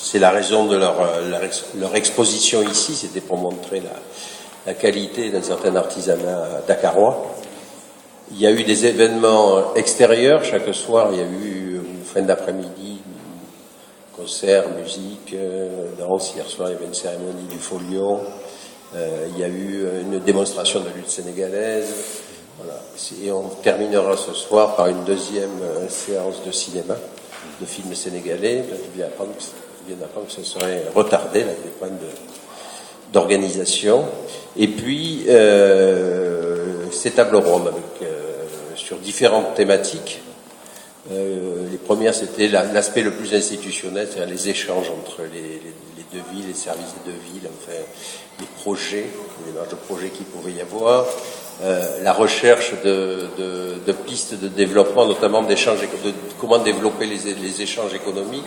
c'est la raison de leur exposition ici, c'était pour montrer la qualité d'un certain artisanat dakarois. Il y a eu des événements extérieurs, chaque soir il y a eu une fin d'après-midi, concert, musique, danse. Hier soir il y avait une cérémonie du Folion, il y a eu une démonstration de lutte sénégalaise. Voilà. Et on terminera ce soir par une deuxième séance de cinéma, de films sénégalais. Je viens d'apprendre que ce serait retardé, là, des problèmes d'organisation. Et puis, ces tables rondes sur différentes thématiques. Les premières, c'était l'aspect le plus institutionnel, c'est-à-dire les échanges entre les deux villes, les services des deux villes, enfin, les projets, les démarches de projets qu'il pouvait y avoir, la recherche de pistes de développement, notamment d'échanges, de comment développer les échanges économiques.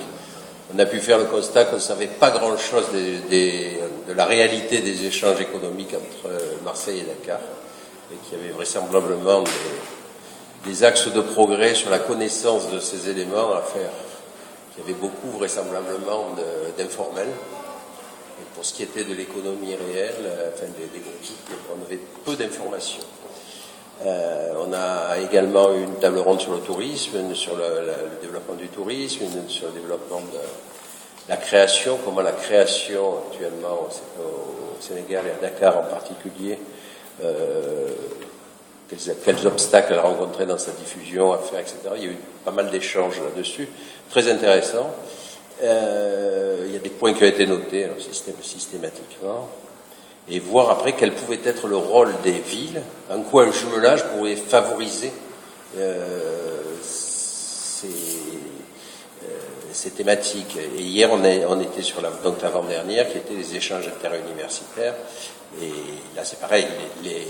On a pu faire le constat qu'on ne savait pas grand-chose de la réalité des échanges économiques entre Marseille et Dakar, et qu'il y avait vraisemblablement des axes de progrès sur la connaissance de ces éléments à faire. Il y avait beaucoup vraisemblablement d'informels. Et pour ce qui était de l'économie réelle, enfin des groupes, on avait peu d'informations. On a également eu une table ronde sur le tourisme, sur le développement du tourisme, sur le développement de la création, comment la création actuellement au Sénégal et à Dakar en particulier, quels obstacles elle a rencontrés dans sa diffusion à faire, etc. Il y a eu pas mal d'échanges là-dessus, très intéressants. Il y a des points qui ont été notés systématiquement, et voir après quel pouvait être le rôle des villes, en quoi un jumelage pourrait favoriser ces thématiques. Et hier, on était sur donc l'avant-dernière, qui était les échanges interuniversitaires. Et là, c'est pareil, les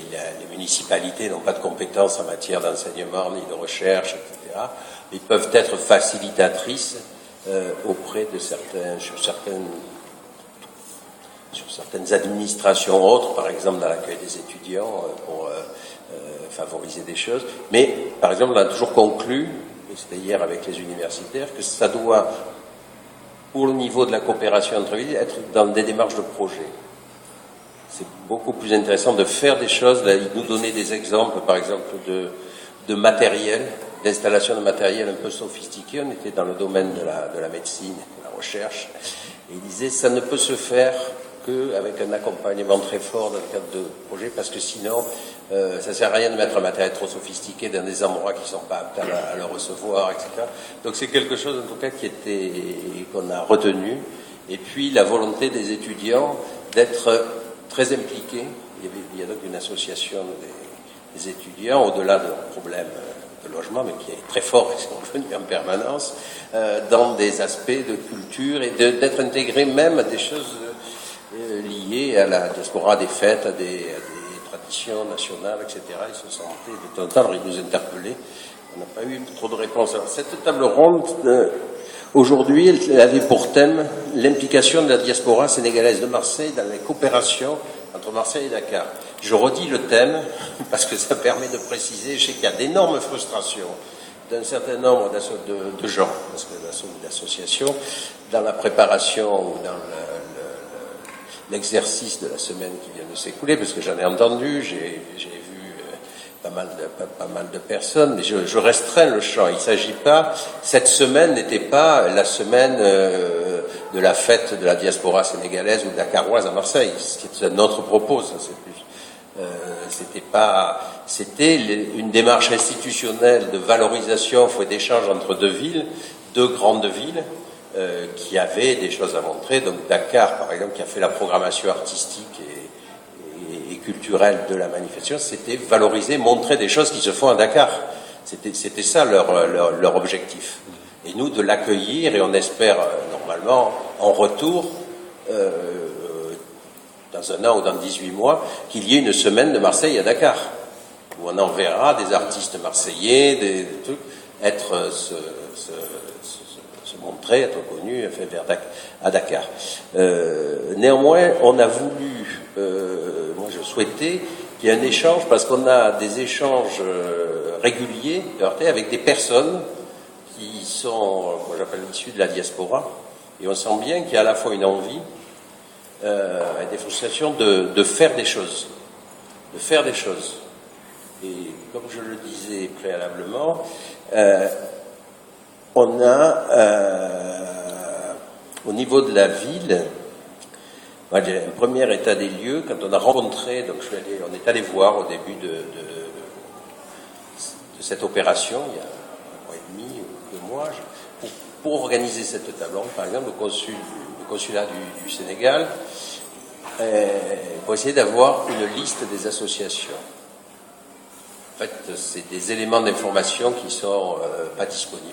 municipalités n'ont pas de compétences en matière d'enseignement ni de recherche, etc. Ils peuvent être facilitatrices auprès de sur certaines administrations autres, par exemple dans l'accueil des étudiants, pour favoriser des choses. Mais, par exemple, on a toujours conclu, et c'était hier avec les universitaires, que ça doit, pour le niveau de la coopération entre villes, être dans des démarches de projet. C'est beaucoup plus intéressant de faire des choses, là, nous donner des exemples, par exemple, de matériel, d'installation de matériel un peu sophistiqué. On était dans le domaine de la médecine, de la recherche, et il disait ça ne peut se faire qu'avec un accompagnement très fort dans le cadre de projet, parce que sinon, ça ne sert à rien de mettre un matériel trop sophistiqué dans des endroits qui ne sont pas aptes à le recevoir, etc. Donc c'est quelque chose, en tout cas, qu'on a retenu. Et puis la volonté des étudiants d'être très impliqués. Il y a donc une association des étudiants, au-delà de leurs problèmes de logement, mais qui est très fort, ils sont venus en permanence, dans des aspects de culture et d'être intégrés même à des choses liées à la diaspora, des fêtes, à des traditions nationales, etc. Ils se sentaient de temps en temps, alors ils nous interpellaient. On n'a pas eu trop de réponses. Alors, cette table ronde, aujourd'hui, elle avait pour thème l'implication de la diaspora sénégalaise de Marseille dans les coopérations entre Marseille et Dakar. Je redis le thème parce que ça permet de préciser. Je sais qu'il y a d'énormes frustrations d'un certain nombre de gens, parce que d'associations, dans la préparation ou dans l'exercice de la semaine qui vient de s'écouler, parce que j'en ai entendu, j'ai vu pas mal de personnes, mais je restreins le champ. Il ne s'agit pas, cette semaine n'était pas la semaine de la fête de la diaspora sénégalaise ou dakaroise à Marseille. C'est un autre propos, ça c'est plus. C'était une démarche institutionnelle de valorisation et d'échange entre deux grandes villes, qui avaient des choses à montrer. Donc Dakar, par exemple, qui a fait la programmation artistique et culturelle de la manifestation, c'était valoriser, montrer des choses qui se font à Dakar. C'était ça leur objectif. Et nous, de l'accueillir, et on espère normalement, en retour, dans un an ou dans 18 mois, qu'il y ait une semaine de Marseille à Dakar, où on enverra des artistes marseillais, des trucs, se montrer, être connus, à Dakar. Néanmoins, on a voulu, moi je souhaitais qu'il y ait un échange, parce qu'on a des échanges réguliers avec des personnes qui sont, moi j'appelle issues de la diaspora, Et on sent bien qu'il y a à la fois une envie et des frustrations de faire des choses. De faire des choses. Et comme je le disais préalablement, on a, au niveau de la ville, un premier état des lieux, quand on a rencontré, donc on est allé voir au début de cette opération, il y a un mois et demi ou 2 mois, pour organiser cette table ronde, par exemple, le consulat du Sénégal, pour essayer d'avoir une liste des associations. En fait, c'est des éléments d'information qui ne sont pas disponibles.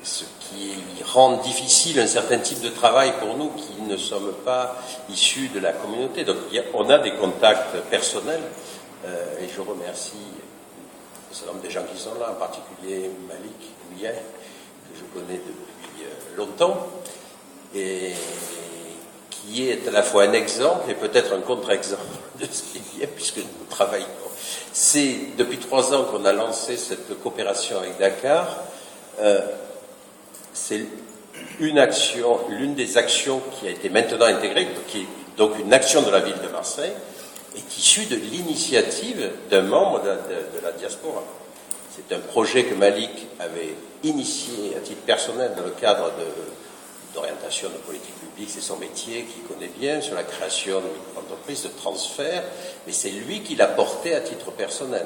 Ce qui rend difficile un certain type de travail pour nous qui ne sommes pas issus de la communauté. Donc on a des contacts personnels et je remercie un certain nombre des gens qui sont là, en particulier Malik Ouya, que je connais depuis longtemps et qui est à la fois un exemple et peut-être un contre-exemple de ce qui est, puisque nous travaillons. C'est depuis 3 ans qu'on a lancé cette coopération avec Dakar. C'est l'une des actions qui a été maintenant intégrée, qui est donc une action de la ville de Marseille, est issue de l'initiative d'un membre de la diaspora. C'est un projet que Malik avait initié à titre personnel dans le cadre d'orientation de politique publique, c'est son métier qu'il connaît bien, sur la création de micro-entreprises, de transfert, mais c'est lui qui l'a porté à titre personnel.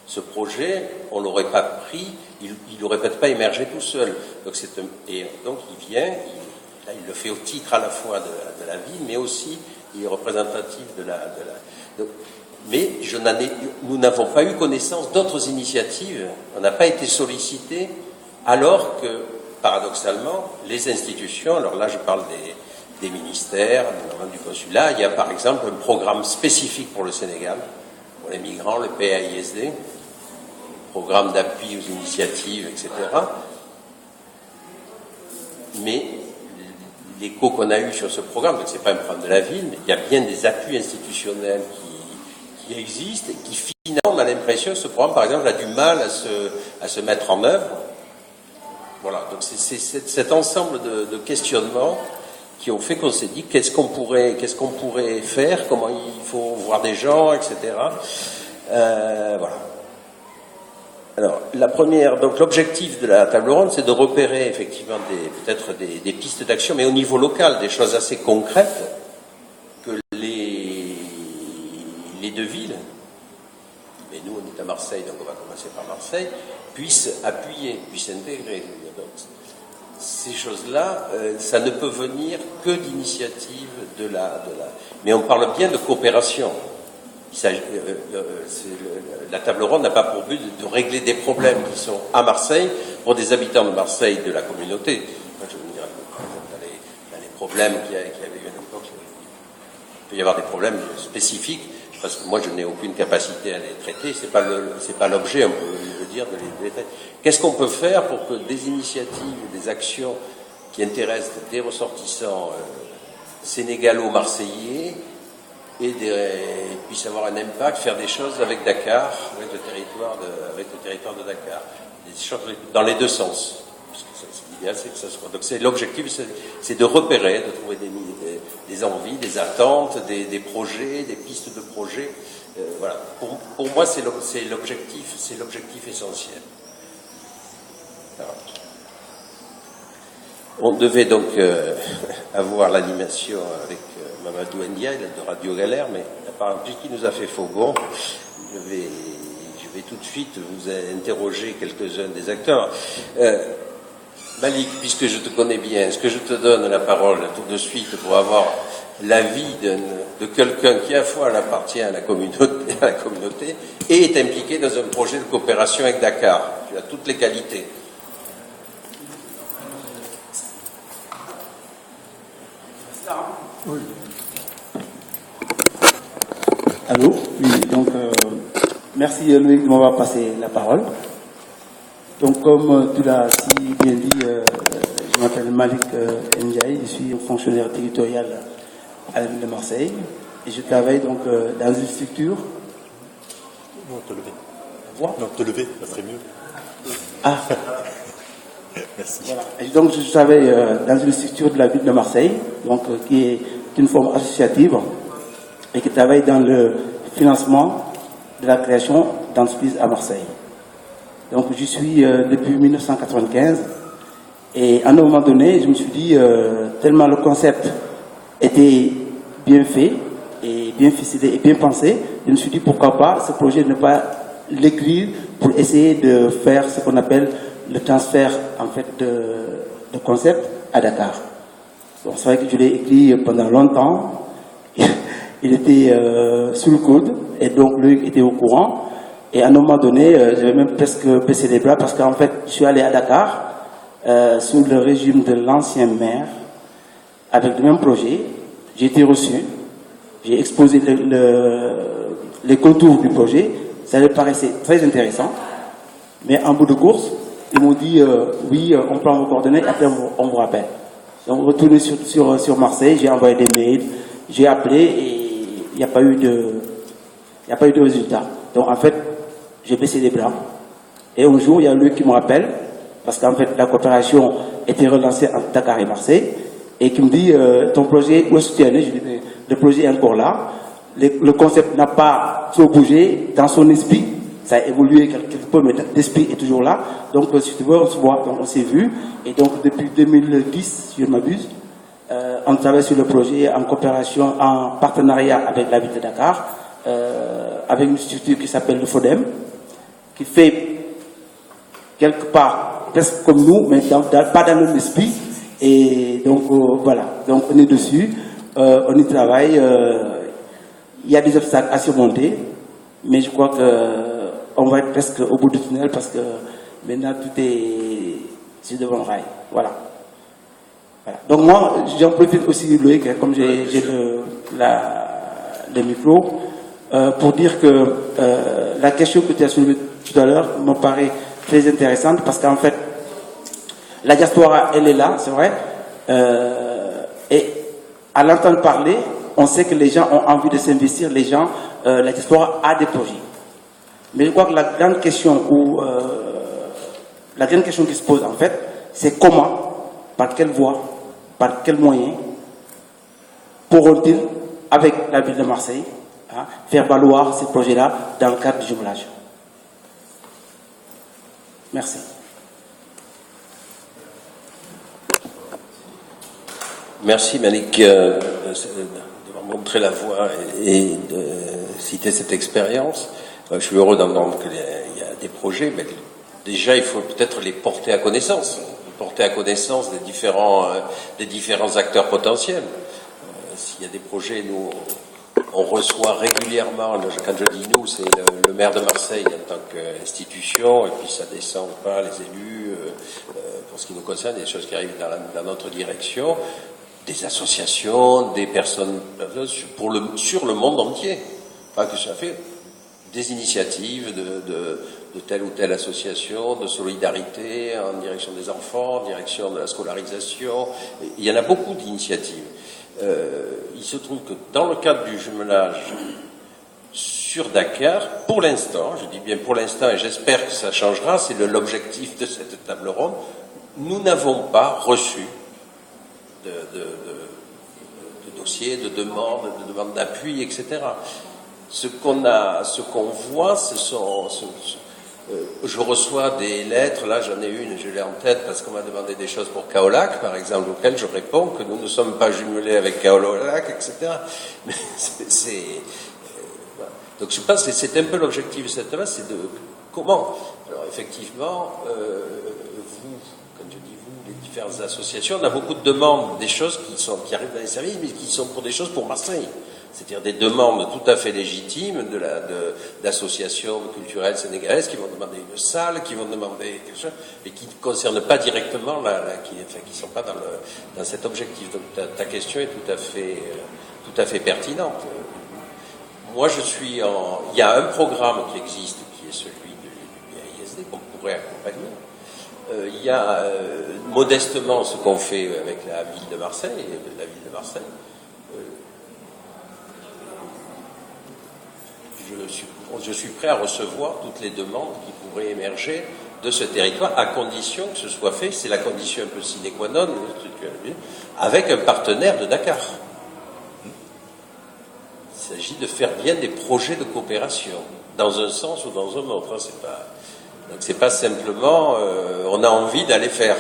Ce projet, on ne l'aurait pas pris, il n'aurait peut-être pas émergé tout seul. Donc il vient, il le fait au titre à la fois de la ville, mais aussi il est représentatif mais nous n'avons pas eu connaissance d'autres initiatives, on n'a pas été sollicités, alors que, paradoxalement, les institutions, alors là je parle des ministères, du consulat, il y a par exemple un programme spécifique pour le Sénégal, pour les migrants, le PAISD, programme d'appui aux initiatives, etc. Mais l'écho qu'on a eu sur ce programme, donc c'est pas un programme de la ville, mais il y a bien des appuis institutionnels qui existent et qui finalement, on a l'impression que ce programme, par exemple, a du mal à se mettre en œuvre. Voilà, donc c'est cet ensemble de questionnements qui ont fait qu'on s'est dit qu'est-ce qu'on pourrait faire, comment il faut voir des gens, etc. Voilà. Alors, donc l'objectif de la table ronde, c'est de repérer effectivement peut-être des pistes d'action, mais au niveau local, des choses assez concrètes que les 2 villes, et nous on est à Marseille, donc on va commencer par Marseille, puissent appuyer, puissent intégrer. Donc, ces choses-là, ça ne peut venir que d'initiatives mais on parle bien de coopération. La table ronde n'a pas pour but de régler des problèmes qui sont à Marseille, pour des habitants de Marseille, de la communauté. Je veux dire, dans les problèmes qu'il y avait eu à l'époque, il peut y avoir des problèmes spécifiques, parce que moi je n'ai aucune capacité à les traiter, c'est pas l'objet, on peut dire, de les traiter. Qu'est-ce qu'on peut faire pour que des initiatives, des actions qui intéressent des ressortissants sénégalo-marseillais puissent avoir un impact, faire des choses avec Dakar, avec le territoire de Dakar, des choses dans les 2 sens. L'idéal, c'est que ça soit. Donc l'objectif, c'est de repérer, de trouver des envies, des attentes, des projets, des pistes de projets. Voilà. Pour moi, c'est l'objectif essentiel. Alors, on devait donc avoir l'animation avec Mamadou Ndiaye de Radio Galère, mais apparemment, qui nous a fait faux bon, je vais tout de suite vous interroger quelques-uns des acteurs. Malik, puisque je te connais bien, est-ce que je te donne la parole tout de suite pour avoir l'avis de quelqu'un qui à la fois appartient à la communauté et est impliqué dans un projet de coopération avec Dakar. Tu as toutes les qualités. Oui. Allô? Oui, donc merci Loïc de m'avoir passé la parole. Donc comme tu l'as si bien dit, je m'appelle Malik Ndiaye, je suis fonctionnaire territorial à la ville de Marseille et je travaille donc dans une structure. Non, te lever. Non, te lever, ça serait mieux. Ah. Merci. Voilà. Et donc, je travaille dans une structure de la ville de Marseille, donc, qui est une forme associative et qui travaille dans le financement de la création d'entreprises à Marseille. Donc, j'y suis depuis 1995 et à un moment donné, je me suis dit, tellement le concept était bien fait et bien ficelé et bien pensé, je me suis dit pourquoi pas ce projet ne pas l'écrire pour essayer de faire ce qu'on appelle le transfert en fait de concept à Dakar. Donc c'est vrai que je l'ai écrit pendant longtemps, il était sous le coude et donc lui était au courant et à un moment donné j'avais même presque baissé les bras parce qu'en fait je suis allé à Dakar sous le régime de l'ancien maire avec le même projet, j'ai été reçu, j'ai exposé les contours du projet, ça leur paraissait très intéressant, mais en bout de course, ils m'ont dit oui, on prend vos coordonnées et après on vous rappelle. Donc retourné sur Marseille, j'ai envoyé des mails, j'ai appelé et il n'y a pas eu de résultat. Donc en fait, j'ai baissé les bras. Et un jour, il y a lui qui me rappelle, parce qu'en fait la coopération était relancée entre Dakar et Marseille, et qui me dit ton projet, où est-ce que tu es allé? Je lui dis le projet est encore là. Le concept n'a pas trop bougé dans son esprit, ça a évolué quelque peu, mais l'esprit est toujours là. Donc, si tu veux, on se voit, donc on s'est vu. Et donc, depuis 2010, si je ne m'abuse, on travaille sur le projet en coopération, en partenariat avec la ville de Dakar, avec une structure qui s'appelle le FODEM, qui fait quelque part presque comme nous, mais pas dans le même esprit. Et donc, voilà. Donc, on est dessus, on y travaille. Il y a des obstacles à surmonter, mais je crois qu'on va être presque au bout du tunnel parce que maintenant tout est sur devant le rail. Voilà. Donc moi, j'en profite aussi, Loïc, comme j'ai le micro, pour dire que la question que tu as soulevée tout à l'heure me paraît très intéressante parce qu'en fait, la diaspora, elle est là, c'est vrai, et à l'entendre parler, on sait que les gens ont envie de s'investir, les gens, la diaspora a des projets. Mais je crois que la grande question qui se pose en fait, c'est comment, par quelle voie, par quels moyens pourront-ils, avec la ville de Marseille, faire valoir ces projets-là dans le cadre du jumelage. Merci. Merci Malik de montrer la voie et de citer cette expérience. Je suis heureux d'entendre qu'il y a des projets, mais déjà il faut peut-être les porter à connaissance, des différents acteurs potentiels. S'il y a des projets, nous on reçoit régulièrement, quand je dis nous, c'est le maire de Marseille en tant qu'institution, et puis ça descend pas, les élus, pour ce qui nous concerne, des choses qui arrivent dans notre direction, des associations, des personnes sur le monde entier. Enfin, que ça fait des initiatives de telle ou telle association, de solidarité en direction des enfants, en direction de la scolarisation. Il y en a beaucoup d'initiatives. Il se trouve que dans le cadre du jumelage sur Dakar, pour l'instant, je dis bien pour l'instant et j'espère que ça changera, c'est l'objectif de cette table ronde, nous n'avons pas reçu de dossiers, de demandes d'appui, etc. Ce qu'on voit, je reçois des lettres, là j'en ai une, je l'ai en tête parce qu'on m'a demandé des choses pour Kaolack, par exemple, auxquelles je réponds que nous ne sommes pas jumelés avec Kaolack, etc. Mais voilà. Donc je pense que c'est un peu l'objectif de cette table, c'est de comment. Alors effectivement, vous, quand je dis vous, les différentes associations, on a beaucoup de demandes, des choses qui arrivent dans les services, mais qui sont pour des choses pour Marseille. C'est-à-dire des demandes tout à fait légitimes d'associations culturelles sénégalaises qui vont demander une salle, qui vont demander quelque chose, mais qui ne concernent pas directement, qui ne sont pas dans cet objectif. Donc ta question est tout à fait pertinente. Moi, il y a un programme qui existe, qui est celui du BAISD, qu'on pourrait accompagner. Il y a modestement ce qu'on fait avec la ville de Marseille, je suis prêt à recevoir toutes les demandes qui pourraient émerger de ce territoire, à condition que ce soit fait, c'est la condition un peu sine qua non, avec un partenaire de Dakar. Il s'agit de faire bien des projets de coopération, dans un sens ou dans un autre. Donc c'est pas simplement on a envie d'aller faire.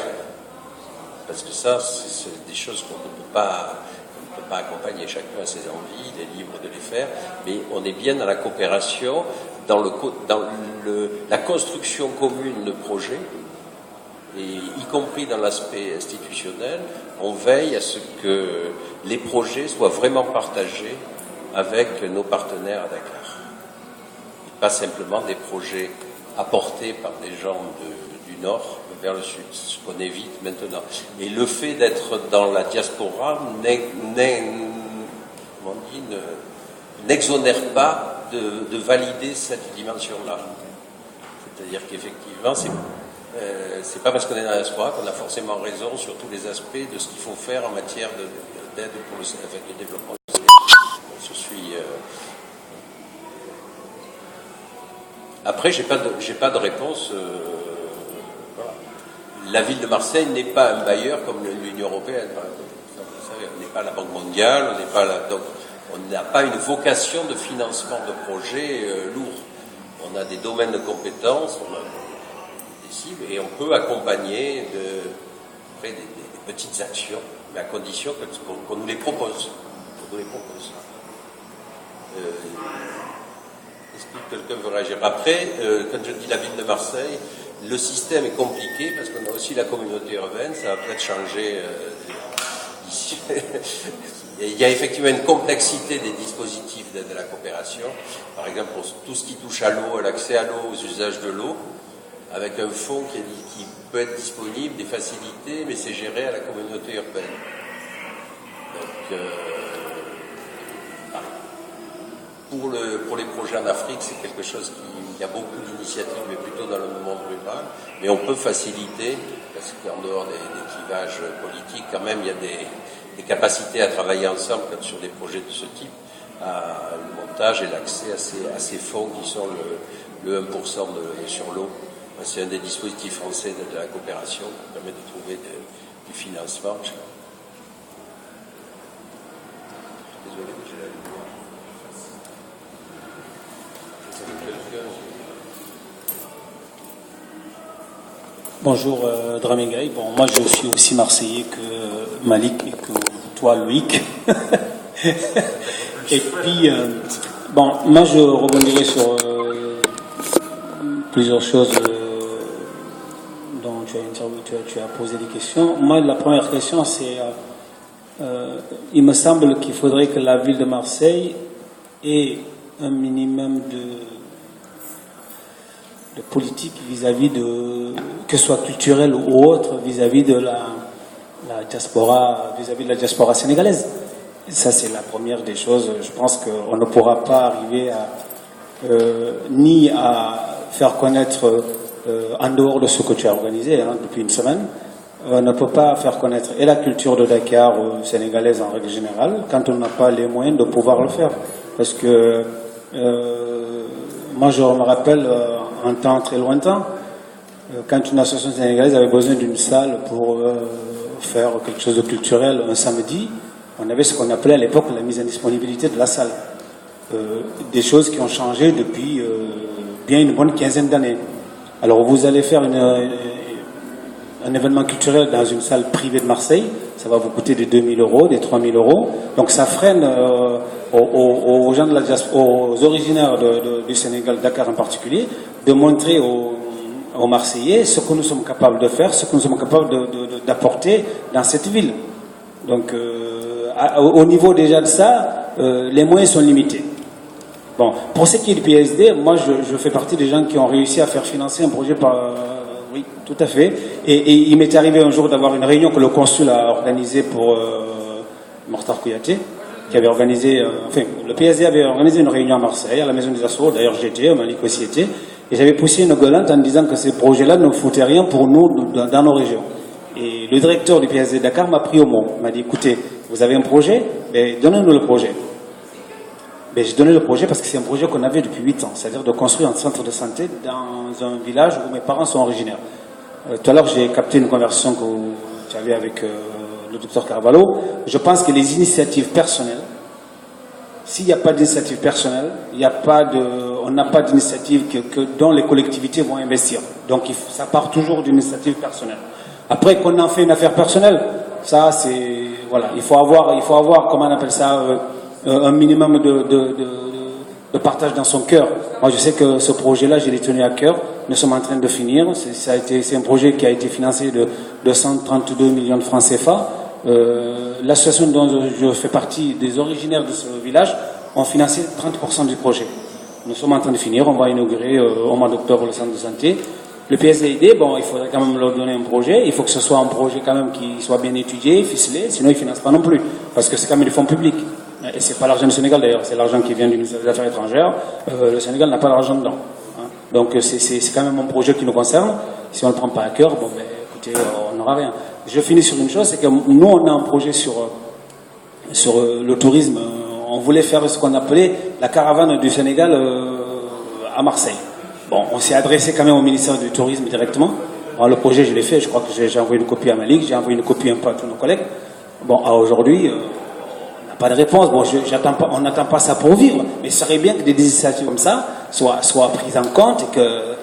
Parce que ça, c'est des choses qu'on ne peut pas accompagner. Chacun a ses envies, il est libre de les faire, mais on est bien dans la coopération, dans la construction commune de projets, et y compris dans l'aspect institutionnel, on veille à ce que les projets soient vraiment partagés avec nos partenaires à Dakar. Et pas simplement des projets apportés par des gens du Nord vers le Sud, ce qu'on évite maintenant. Et le fait d'être dans la diaspora n'exonère pas de valider cette dimension-là. C'est-à-dire qu'effectivement, c'est pas parce qu'on est dans la diaspora qu'on a forcément raison sur tous les aspects de ce qu'il faut faire en matière d'aide pour le développement. Je suis... Après, j'ai pas de réponse. Voilà. La ville de Marseille n'est pas un bailleur comme l'Union européenne. Vous savez, on n'est pas la Banque mondiale, donc on n'a pas une vocation de financement de projets lourds. On a des domaines de compétences, on a des cibles, et on peut accompagner des petites actions, mais à condition qu'on nous les propose. Est-ce que quelqu'un veut réagir? Après, quand je dis la ville de Marseille, le système est compliqué parce qu'on a aussi la communauté urbaine, ça va peut-être changer ici. Il y a effectivement une complexité des dispositifs d'aide à la coopération. Par exemple, pour tout ce qui touche à l'eau, à l'accès à l'eau, aux usages de l'eau, avec un fonds qui peut être disponible, des facilités, mais c'est géré à la communauté urbaine. Donc, pour les projets en Afrique, c'est quelque chose il y a beaucoup d'initiatives, mais plutôt dans le monde rural. Mais on peut faciliter, parce qu'en dehors des clivages politiques, quand même, il y a des capacités à travailler ensemble sur des projets de ce type, le montage et l'accès à ces fonds qui sont le 1% sur l'eau. C'est un des dispositifs français de la coopération qui permet de trouver du financement. Désolé, j'ai la lumière. Bonjour Dramé Gaye. Bon, moi je suis aussi marseillais que Malik et que toi Loïc. Et puis, bon, moi je rebondirai sur plusieurs choses dont tu as posé des questions. Moi, la première question, c'est il me semble qu'il faudrait que la ville de Marseille ait un minimum de politique vis-à-vis que ce soit culturel ou autre, vis-à-vis de la diaspora, vis-à-vis de la diaspora sénégalaise. Et ça, c'est la première des choses. Je pense qu'on ne pourra pas arriver ni à faire connaître, en dehors de ce que tu as organisé depuis une semaine, on ne peut pas faire connaître et la culture de Dakar sénégalaise en règle générale quand on n'a pas les moyens de pouvoir le faire. Parce que moi, je me rappelle, un temps très lointain, quand une association sénégalaise avait besoin d'une salle pour faire quelque chose de culturel un samedi, on avait ce qu'on appelait à l'époque la mise en disponibilité de la salle. Des choses qui ont changé depuis bien une bonne quinzaine d'années. Alors vous allez faire un événement culturel dans une salle privée de Marseille, ça va vous coûter des 2 000 euros, des 3 000 euros. Donc ça freine aux gens de la diaspora, aux originaires du Sénégal, Dakar en particulier, de montrer aux Marseillais ce que nous sommes capables de faire, ce que nous sommes capables d'apporter dans cette ville. Donc au niveau déjà de ça, les moyens sont limités. Bon, pour ce qui est du PSD, moi je fais partie des gens qui ont réussi à faire financer un projet par... oui, tout à fait. Et il m'est arrivé un jour d'avoir une réunion que le consul a organisée pour Mortar Kouyaté, qui avait organisé... enfin, le PSD avait organisé une réunion à Marseille, à la Maison des Assos. D'ailleurs, j'étais, Malik aussi était. Et j'avais poussé une gueulante en disant que ces projets-là ne foutaient rien pour nous dans nos régions. Et le directeur du PSD Dakar m'a pris au mot. Il m'a dit, écoutez, vous avez un projet, donnez-nous le projet. Ben, j'ai donné le projet parce que c'est un projet qu'on avait depuis 8 ans, c'est-à-dire de construire un centre de santé dans un village où mes parents sont originaires. Tout à l'heure, j'ai capté une conversation que tu avais avec le docteur Carvalho. Je pense que les initiatives personnelles, s'il n'y a pas d'initiative personnelle, on n'a pas d'initiative dont les collectivités vont investir. Donc ça part toujours d'une initiative personnelle. Après qu'on en fait une affaire personnelle, ça c'est voilà, il faut avoir comment on appelle ça, un minimum de partage dans son cœur. Moi je sais que ce projet-là, je l'ai tenu à cœur. Nous sommes en train de finir. C'est un projet qui a été financé de 132 millions de francs CFA. L'association dont je fais partie, des originaires de ce village, ont financé 30% du projet. Nous sommes en train de finir, on va inaugurer au mois d'octobre le centre de santé. Le PSDID, bon, il faudrait quand même leur donner un projet, il faut que ce soit un projet quand même qui soit bien étudié, ficelé, sinon ils ne financent pas non plus, parce que c'est quand même des fonds publics. Et c'est pas l'argent du Sénégal d'ailleurs, c'est l'argent qui vient du ministère des Affaires étrangères, le Sénégal n'a pas d'argent dedans. Hein. Donc c'est quand même un projet qui nous concerne, si on ne le prend pas à cœur, bon ben écoutez, on n'aura rien. Je finis sur une chose, c'est que nous on a un projet sur le tourisme. On voulait faire ce qu'on appelait la caravane du Sénégal à Marseille. Bon, on s'est adressé quand même au ministère du Tourisme directement. Alors, le projet, je l'ai fait. Je crois que j'ai envoyé une copie à Malik, j'ai envoyé une copie un peu à tous nos collègues. Bon, aujourd'hui, on n'a pas de réponse. Bon, on n'attend pas ça pour vivre. Mais ce serait bien que des initiatives comme ça soient prises en compte et que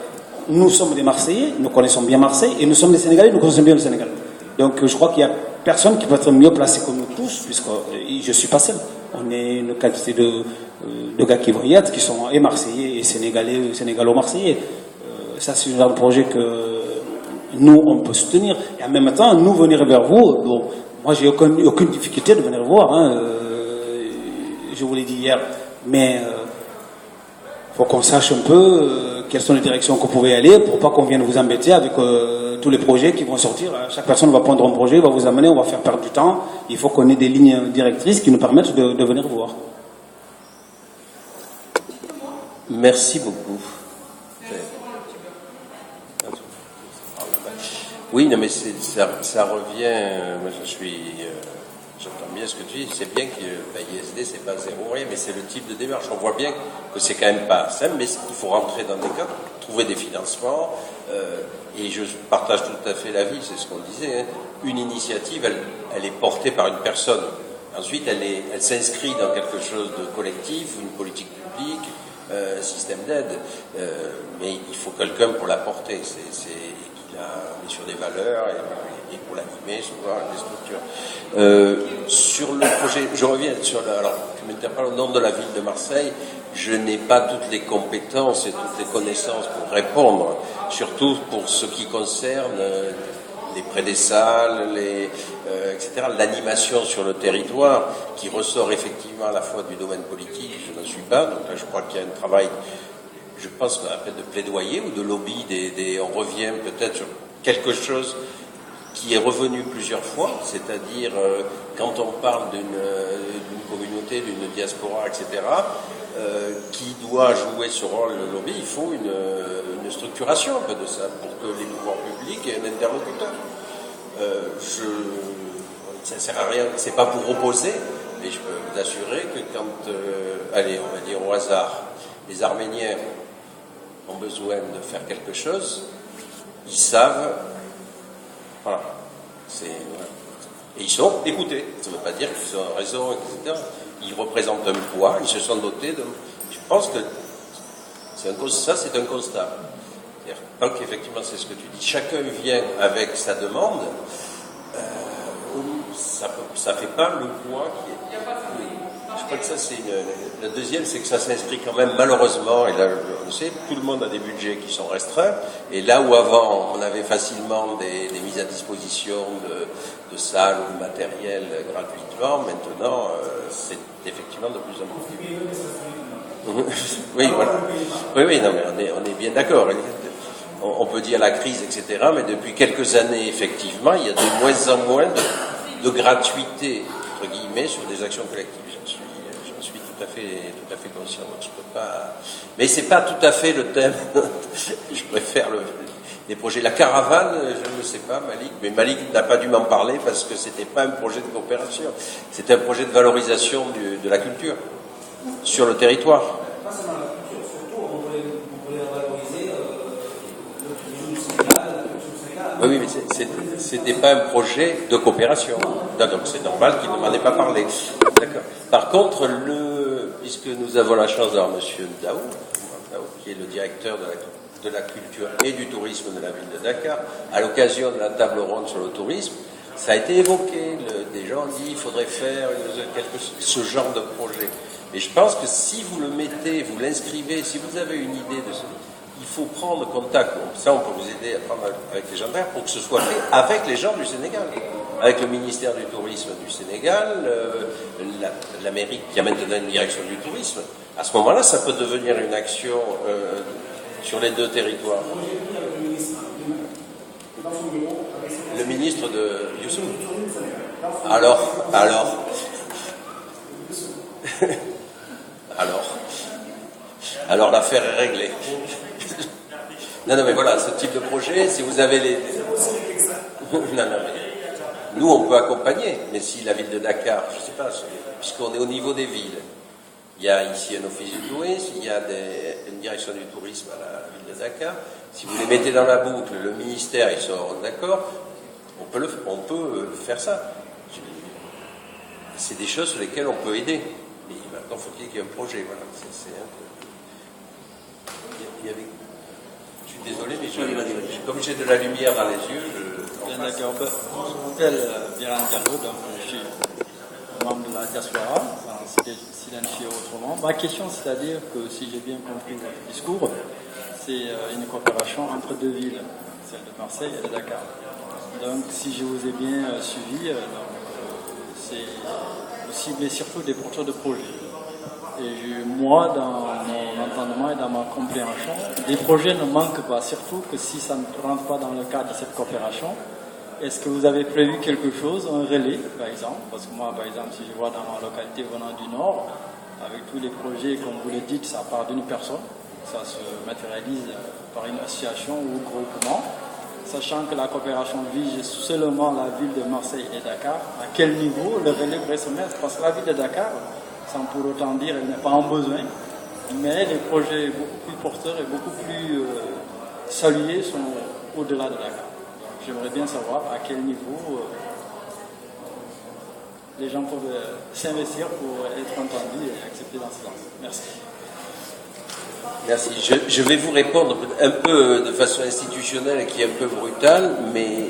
nous sommes des Marseillais, nous connaissons bien Marseille, et nous sommes des Sénégalais, nous connaissons bien le Sénégal. Donc, je crois qu'il n'y a personne qui peut être mieux placé que nous tous, puisque je ne suis pas seul. On est une quantité de gars qui voyagent, qui sont et Marseillais et Sénégalais, Sénégalo-Marseillais. Ça, c'est un projet que nous, on peut soutenir. Et en même temps, nous venir vers vous, bon, moi, j'ai aucune difficulté de venir voir. Hein, je vous l'ai dit hier. Mais il faut qu'on sache un peu quelles sont les directions qu'on pouvait aller pour pas qu'on vienne vous embêter avec tous les projets qui vont sortir. Chaque personne va prendre un projet, va vous amener, on va faire perdre du temps. Il faut qu'on ait des lignes directrices qui nous permettent de venir voir. Merci beaucoup. Oui, non, mais ça revient. Moi, j'entends bien ce que tu dis. C'est bien que ISD, c'est pas zéro rien, mais c'est le type de démarche. On voit bien que c'est quand même pas simple, mais il faut rentrer dans des cadres, trouver des financements. Et je partage tout à fait l'avis, c'est ce qu'on disait. Hein. Une initiative, elle est portée par une personne. Ensuite, elle s'inscrit dans quelque chose de collectif, une politique publique, un système d'aide. Mais il faut quelqu'un pour la porter. On est sur des valeurs et pour l'animer, souvent des structures. Sur le projet, je reviens sur alors tu m'interpelles au nom de la ville de Marseille. Je n'ai pas toutes les compétences et toutes les connaissances pour répondre, surtout pour ce qui concerne les prêts des salles, etc. L'animation sur le territoire qui ressort effectivement à la fois du domaine politique, je n'en suis pas, donc là je crois qu'il y a un travail. Je pense qu'on appelle de plaidoyer ou de lobby, on revient peut-être sur quelque chose qui est revenu plusieurs fois, c'est-à-dire quand on parle d'une communauté, d'une diaspora, etc., qui doit jouer ce rôle de lobby, il faut une structuration un peu de ça pour que les pouvoirs publics aient un interlocuteur. Ça ne sert à rien, c'est pas pour opposer, mais je peux vous assurer que quand, allez, on va dire au hasard, les Arméniens ont besoin de faire quelque chose, ils savent, voilà, et ils sont écoutés. Ça ne veut pas dire qu'ils ont raison, etc. Ils représentent un poids, ils se sont dotés de... Je pense que c'est un constat. Tant qu'effectivement, c'est ce que tu dis, chacun vient avec sa demande, ça ne fait pas le poids qui est... Je crois que ça, c'est la deuxième, c'est que ça s'inscrit quand même malheureusement, et là, on sait, tout le monde a des budgets qui sont restreints, et là où avant, on avait facilement des mises à disposition de salles ou de matériel gratuitement, maintenant, c'est effectivement de plus en plus. Oui, voilà. Oui, non, mais on est bien d'accord. On peut dire la crise, etc., mais depuis quelques années, effectivement, il y a de moins en moins de gratuité, entre guillemets, sur des actions collectives. J'en suis tout à fait conscient. Donc je peux pas... Mais c'est pas tout à fait le thème. Je préfère les projets. La caravane, je ne sais pas, Malik, mais Malik n'a pas dû m'en parler parce que c'était pas un projet de coopération. C'était un projet de valorisation de la culture. sur le territoire. Pas seulement la culture, surtout on voulait valoriser le tourisme sénégal. Oui, mais c'était pas un projet de coopération. Donc c'est normal qu'il ne m'en ait pas parlé. D'accord. Par contre, puisque nous avons la chance d'avoir M. Daou, qui est le directeur de la culture et du tourisme de la ville de Dakar, à l'occasion de la table ronde sur le tourisme, ça a été évoqué. Des gens ont dit qu'il faudrait faire ce genre de projet. Mais je pense que si vous le mettez, vous l'inscrivez, si vous avez une idée de ce... Il faut prendre contact. Ça, on peut vous aider à prendre avec les gendarmes pour que ce soit fait avec les gens du Sénégal. Avec le ministère du Tourisme du Sénégal, la mairie qui a maintenant une direction du tourisme. À ce moment-là, ça peut devenir une action sur les deux territoires. Le ministre de Youssouf. Alors l'affaire est réglée. Non, mais voilà, ce type de projet, si vous avez les... Non, mais nous, on peut accompagner, mais si la ville de Dakar, je ne sais pas, puisqu'on est au niveau des villes, il y a ici un office du tourisme, il y a une direction du tourisme à la ville de Dakar. Si vous les mettez dans la boucle, le ministère, ils sont d'accord, on peut faire ça. C'est des choses sur lesquelles on peut aider. Mais maintenant, faut-il qu'il y ait un projet, voilà. Je suis désolé, mais comme j'ai de la lumière dans les yeux, D'accord. Je m'appelle Biran Diallo, donc je suis membre de la diaspora, silencieux autrement. Ma question, c'est-à-dire que si j'ai bien compris votre discours, c'est une coopération entre deux villes, celle de Marseille et de Dakar. Donc, si je vous ai bien suivi, c'est ciblé surtout des porteurs de projets. Et moi, dans mon entendement et dans ma compréhension, les projets ne manquent pas, surtout que si ça ne rentre pas dans le cadre de cette coopération. Est-ce que vous avez prévu quelque chose, un relais, par exemple? Parce que moi, par exemple, si je vois dans ma localité venant du Nord, avec tous les projets, comme vous le dites, ça part d'une personne, ça se matérialise par une association ou groupement, sachant que la coopération vise seulement la ville de Marseille et Dakar. À quel niveau le relais pourrait se mettre? Parce que la ville de Dakar, sans pour autant dire elle n'est pas en besoin, mais les projets beaucoup plus porteurs et beaucoup plus salués sont au-delà de Dakar. Donc j'aimerais bien savoir à quel niveau les gens peuvent s'investir pour être entendus et acceptés dans ce sens. Merci. Merci. Je vais vous répondre un peu de façon institutionnelle et qui est un peu brutale, mais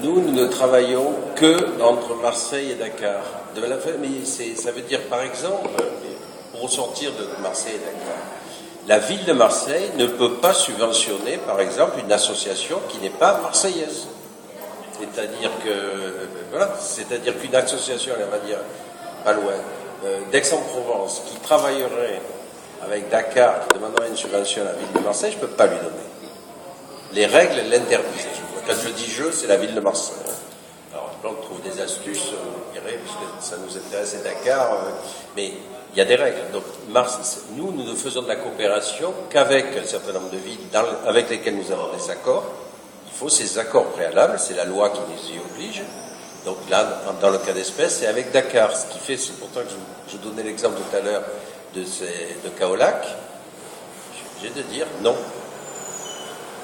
nous ne travaillons que entre Marseille et Dakar. Mais ça veut dire, par exemple, pour sortir de Marseille et Dakar, la ville de Marseille ne peut pas subventionner, par exemple, une association qui n'est pas marseillaise. C'est-à-dire qu'une association, elle va dire, pas loin, d'Aix-en-Provence, qui travaillerait avec Dakar, qui demanderait une subvention à la ville de Marseille, je ne peux pas lui donner. Les règles l'interdisent. Quand je dis je, c'est la ville de Marseille. Alors, on trouve des astuces, je dirais, puisque ça nous intéresse, c'est Dakar, mais il y a des règles. Donc, nous ne faisons de la coopération qu'avec un certain nombre de villes avec lesquelles nous avons des accords. Il faut ces accords préalables, c'est la loi qui nous y oblige. Donc là, dans le cas d'espèce, c'est avec Dakar. Ce qui fait, c'est pourtant que je donnais l'exemple tout à l'heure de Kaolack, je suis obligé de dire non.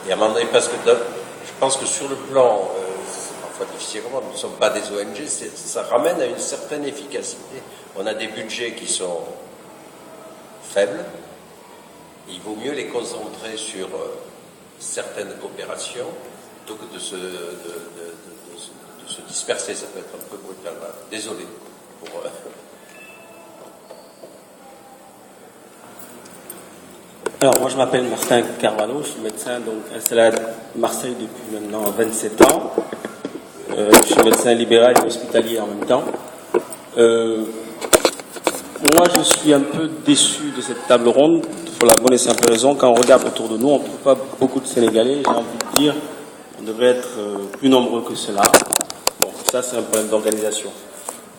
Et à un moment donné, parce que je pense que sur le plan, c'est parfois difficile, nous ne sommes pas des ONG, ça ramène à une certaine efficacité. On a des budgets qui sont faibles, il vaut mieux les concentrer sur certaines coopérations plutôt que de se disperser. Ça peut être un peu brutal. Désolé pour... Alors, moi, je m'appelle Martin Carvalho, je suis médecin donc installé à Marseille depuis maintenant 27 ans. Je suis médecin libéral et hospitalier en même temps. Moi, je suis un peu déçu de cette table ronde, pour la bonne et simple raison. Quand on regarde autour de nous, on ne trouve pas beaucoup de Sénégalais. J'ai envie de dire, on devrait être plus nombreux que cela. Bon, ça, c'est un problème d'organisation.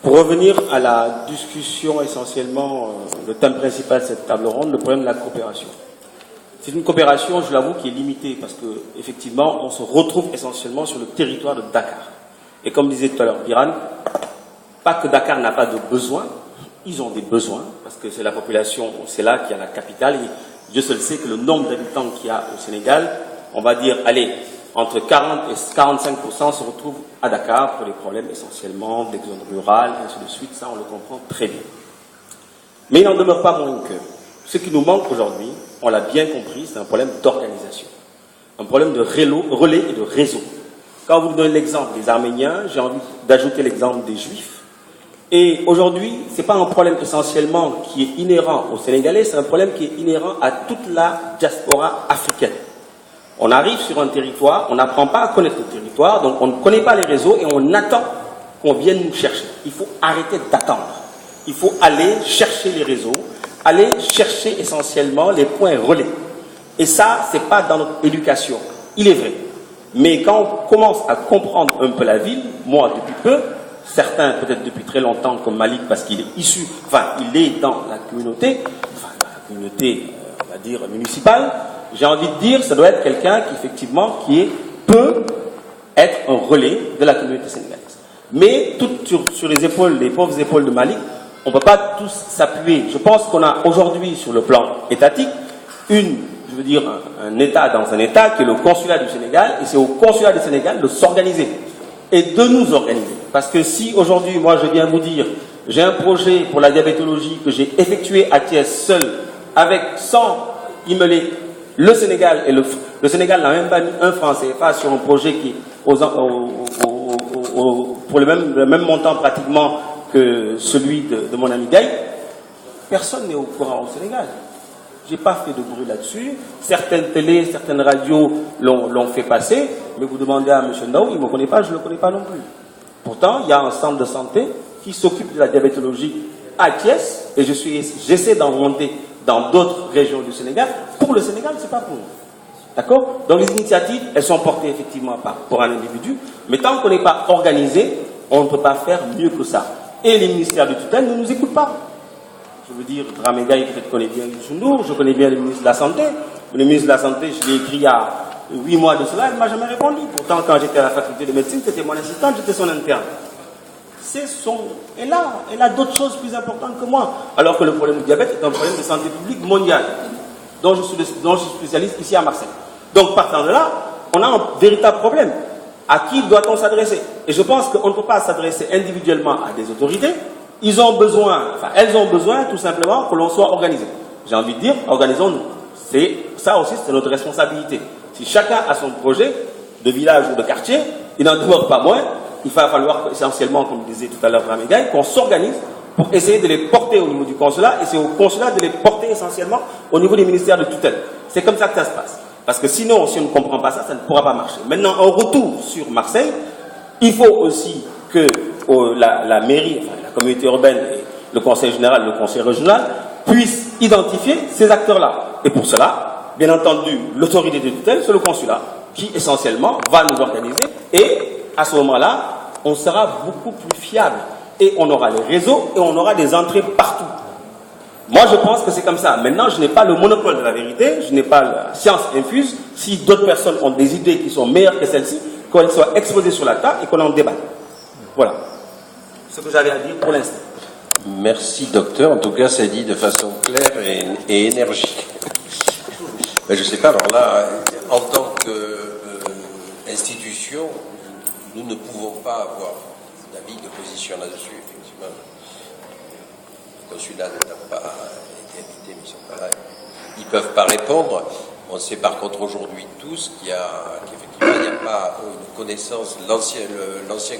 Pour revenir à la discussion, essentiellement, le thème principal de cette table ronde, le problème de la coopération. C'est une coopération, je l'avoue, qui est limitée, parce que effectivement, on se retrouve essentiellement sur le territoire de Dakar. Et comme disait tout à l'heure Biran, pas que Dakar n'a pas de besoin, ils ont des besoins, parce que c'est la population, c'est là qu'il y a la capitale, et Dieu seul sait que le nombre d'habitants qu'il y a au Sénégal, on va dire, allez, entre 40 et 45% se retrouvent à Dakar pour des problèmes essentiellement d'exode rural, et ainsi de suite, ça on le comprend très bien. Mais il n'en demeure pas moins que ce qui nous manque aujourd'hui, on l'a bien compris, c'est un problème d'organisation, un problème de relais et de réseau. Quand vous donnez l'exemple des Arméniens, j'ai envie d'ajouter l'exemple des Juifs. Et aujourd'hui, ce n'est pas un problème essentiellement qui est inhérent aux Sénégalais, c'est un problème qui est inhérent à toute la diaspora africaine. On arrive sur un territoire, on n'apprend pas à connaître le territoire, donc on ne connaît pas les réseaux et on attend qu'on vienne nous chercher. Il faut arrêter d'attendre. Il faut aller chercher les réseaux, aller chercher essentiellement les points relais. Et ça, ce n'est pas dans notre éducation. Il est vrai. Mais quand on commence à comprendre un peu la ville, moi depuis peu, certains peut-être depuis très longtemps comme Malik parce qu'il est issu, enfin il est dans la communauté, on va dire municipale, j'ai envie de dire ça doit être quelqu'un qui effectivement peut être un relais de la communauté sénégalaise. Mais tout sur les épaules, les pauvres épaules de Malik, on ne peut pas tous s'appuyer. Je pense qu'on a aujourd'hui sur le plan étatique un État dans un État qui est le consulat du Sénégal, et c'est au consulat du Sénégal de s'organiser et de nous organiser. Parce que si aujourd'hui, moi je viens vous dire, j'ai un projet pour la diabétologie que j'ai effectué à Thiès seul, sans immeler le Sénégal, et le Sénégal n'a même pas mis un franc CFA sur un projet qui pour le même montant pratiquement que celui de mon ami Gaï, personne n'est au courant au Sénégal. Je n'ai pas fait de bruit là-dessus. Certaines télés, certaines radios l'ont fait passer, mais vous demandez à M. Ndao, il ne me connaît pas, je ne le connais pas non plus. Pourtant, il y a un centre de santé qui s'occupe de la diabétologie à Thiès, et j'essaie d'en monter dans d'autres régions du Sénégal. Pour le Sénégal, ce n'est pas pour nous. D'accord? Donc les initiatives, elles sont portées effectivement pour un individu, mais tant qu'on n'est pas organisé, on ne peut pas faire mieux que ça. Et les ministères de tutelle ne nous écoutent pas. Je veux dire, Dramégaï peut-être connaît bien Youssou Ndour, je connais bien le ministre de la Santé. Le ministre de la Santé, je l'ai écrit il y a 8 mois de cela, il ne m'a jamais répondu. Pourtant, quand j'étais à la faculté de médecine, c'était mon assistante, j'étais son interne. Elle a d'autres choses plus importantes que moi. Alors que le problème du diabète est un problème de santé publique mondiale, dont je suis spécialiste ici à Marseille. Donc, partant de là, on a un véritable problème. À qui doit-on s'adresser? Et je pense qu'on ne peut pas s'adresser individuellement à des autorités. Elles ont besoin tout simplement que l'on soit organisé. J'ai envie de dire, organisons-nous. Ça aussi, c'est notre responsabilité. Si chacun a son projet de village ou de quartier, il n'en demeure pas moins. Il va falloir essentiellement, comme disait tout à l'heure Ramégaï, qu'on s'organise pour essayer de les porter au niveau du consulat, et c'est au consulat de les porter essentiellement au niveau des ministères de tutelle. C'est comme ça que ça se passe. Parce que sinon, si on ne comprend pas ça, ça ne pourra pas marcher. Maintenant, en retour sur Marseille, il faut aussi que la mairie, enfin, la communauté urbaine et le conseil général, le conseil régional puissent identifier ces acteurs-là. Et pour cela, bien entendu, l'autorité de tutelle, c'est le consulat qui essentiellement va nous organiser, et à ce moment-là, on sera beaucoup plus fiable et on aura les réseaux et on aura des entrées partout. Moi, je pense que c'est comme ça. Maintenant, je n'ai pas le monopole de la vérité, je n'ai pas la science infuse. Si d'autres personnes ont des idées qui sont meilleures que celles-ci, qu'elles soient exposées sur la table et qu'on en débatte. Voilà ce que j'avais à dire pour l'instant. Merci, docteur. En tout cas, c'est dit de façon claire et énergique. Je ne sais pas, alors là, en tant qu'institution, nous ne pouvons pas avoir d'avis, de position là-dessus, effectivement. Le consulat n'a pas été invité, mais ils ne sont pas là. Ils ne peuvent pas répondre. On sait par contre aujourd'hui tous qu'effectivement il n'y a pas une connaissance. L'ancien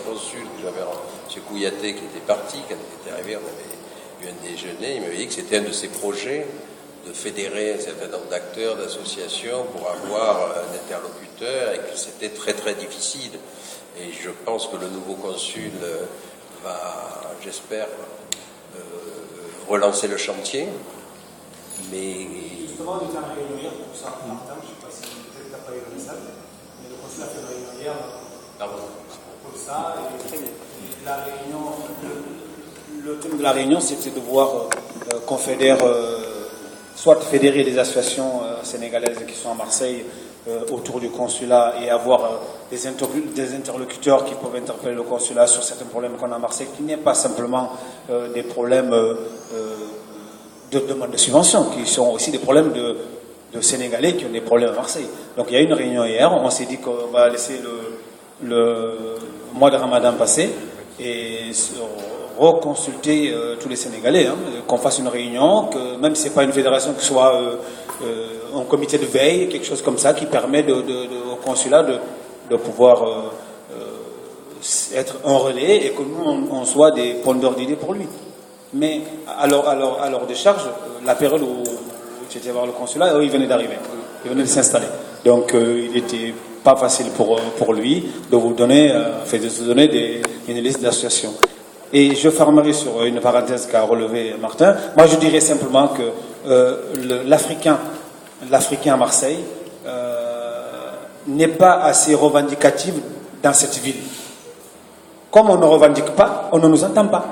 consul que j'avais, M. Kouyaté, qui était parti, quand il était arrivé, on avait eu un déjeuner, il m'avait dit que c'était un de ses projets de fédérer un certain nombre d'acteurs, d'associations pour avoir un interlocuteur, et que c'était très très difficile. Et je pense que le nouveau consul va, j'espère, relancer le chantier. Mais justement, il était en réunion hier pour ça, Martin, je ne sais pas si peut-être tu n'as pas eu le message, mais le consul a fait une réunion hier pour ça. Et la réunion, le thème de la réunion, c'était de voir qu'on fédère, soit fédérer des associations sénégalaises qui sont à Marseille autour du consulat, et avoir des interlocuteurs qui peuvent interpeller le consulat sur certains problèmes qu'on a à Marseille, qui n'est pas simplement des problèmes de demande de subvention, qui sont aussi des problèmes de Sénégalais qui ont des problèmes à Marseille. Donc il y a eu une réunion hier, on s'est dit qu'on va laisser le mois de Ramadan passer et reconsulter tous les Sénégalais, hein, qu'on fasse une réunion, que même si ce n'est pas une fédération, que ce soit un comité de veille, quelque chose comme ça, qui permet au consulat de pouvoir être un relais et que nous, on soit des pondeurs d'idées pour lui. Mais à l'heure de charge, la période où j'étais voir le consulat, il venait d'arriver, il venait de s'installer. Donc il n'était pas facile pour lui de vous donner, une liste d'associations. Et je fermerai sur une parenthèse qu'a relevé Martin. Moi, je dirais simplement que l'Africain à Marseille n'est pas assez revendicatif dans cette ville. Comme on ne revendique pas, on ne nous entend pas.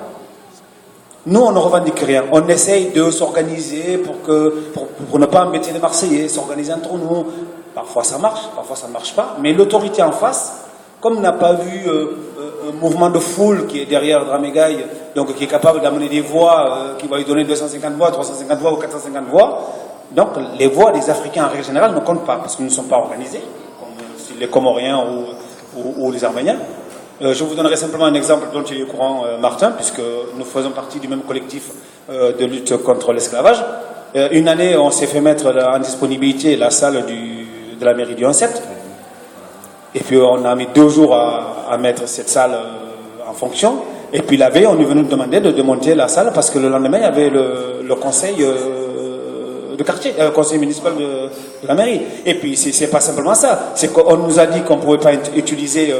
Nous, on ne revendique rien. On essaye de s'organiser pour ne pas embêter les Marseillais, s'organiser entre nous. Parfois ça marche, parfois ça ne marche pas. Mais l'autorité en face, comme n'a pas vu un mouvement de foule qui est derrière Dramégaï, donc qui est capable d'amener des voix, qui va lui donner 250 voix, 350 voix ou 450 voix, donc les voix des Africains en règle générale ne comptent pas, parce qu'ils ne sont pas organisés, comme les Comoriens ou les Arméniens. Je vous donnerai simplement un exemple dont il est au courant, Martin, puisque nous faisons partie du même collectif de lutte contre l'esclavage. Une année, on s'est fait mettre en disponibilité la salle de la mairie du 11-7. Et puis on a mis 2 jours à mettre cette salle en fonction. Et puis la veille, on est venu nous demander de démonter la salle parce que le lendemain, il y avait le conseil de quartier, le conseil municipal de la mairie. Et puis c'est pas simplement ça. C'est qu'on nous a dit qu'on ne pouvait pas utiliser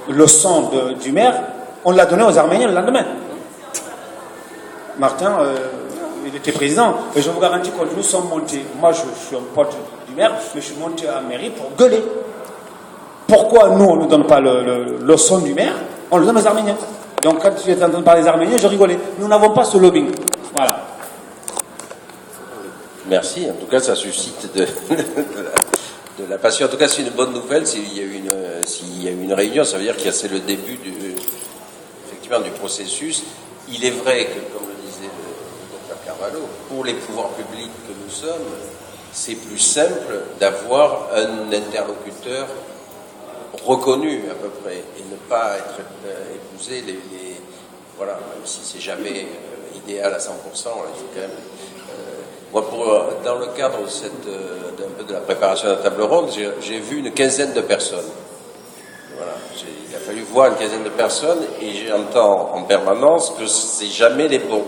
le son du maire. On l'a donné aux Arméniens le lendemain. Martin, il était président. Et je vous garantis que nous sommes montés. Moi, je suis un pote du maire, mais je suis monté à la mairie pour gueuler. Pourquoi nous, on ne donne pas le son du maire? On le donne aux Arméniens. Donc quand tu es en train de parler des Arméniens, je rigolais. Nous n'avons pas ce lobbying. Voilà. Merci. En tout cas, ça suscite de la passion. En tout cas, c'est une bonne nouvelle. S'il y a eu une réunion, ça veut dire que c'est le début effectivement du processus. Il est vrai que, comme le disait le Dr Carvalho, pour les pouvoirs publics que nous sommes, c'est plus simple d'avoir un interlocuteur reconnu à peu près et ne pas épouser voilà, même si c'est jamais idéal à 100%, il faut quand même. Moi, dans le cadre d'un peu de la préparation de la table ronde, j'ai vu une quinzaine de personnes. Voilà, il a fallu voir une quinzaine de personnes et j'entends en permanence que c'est jamais les bons.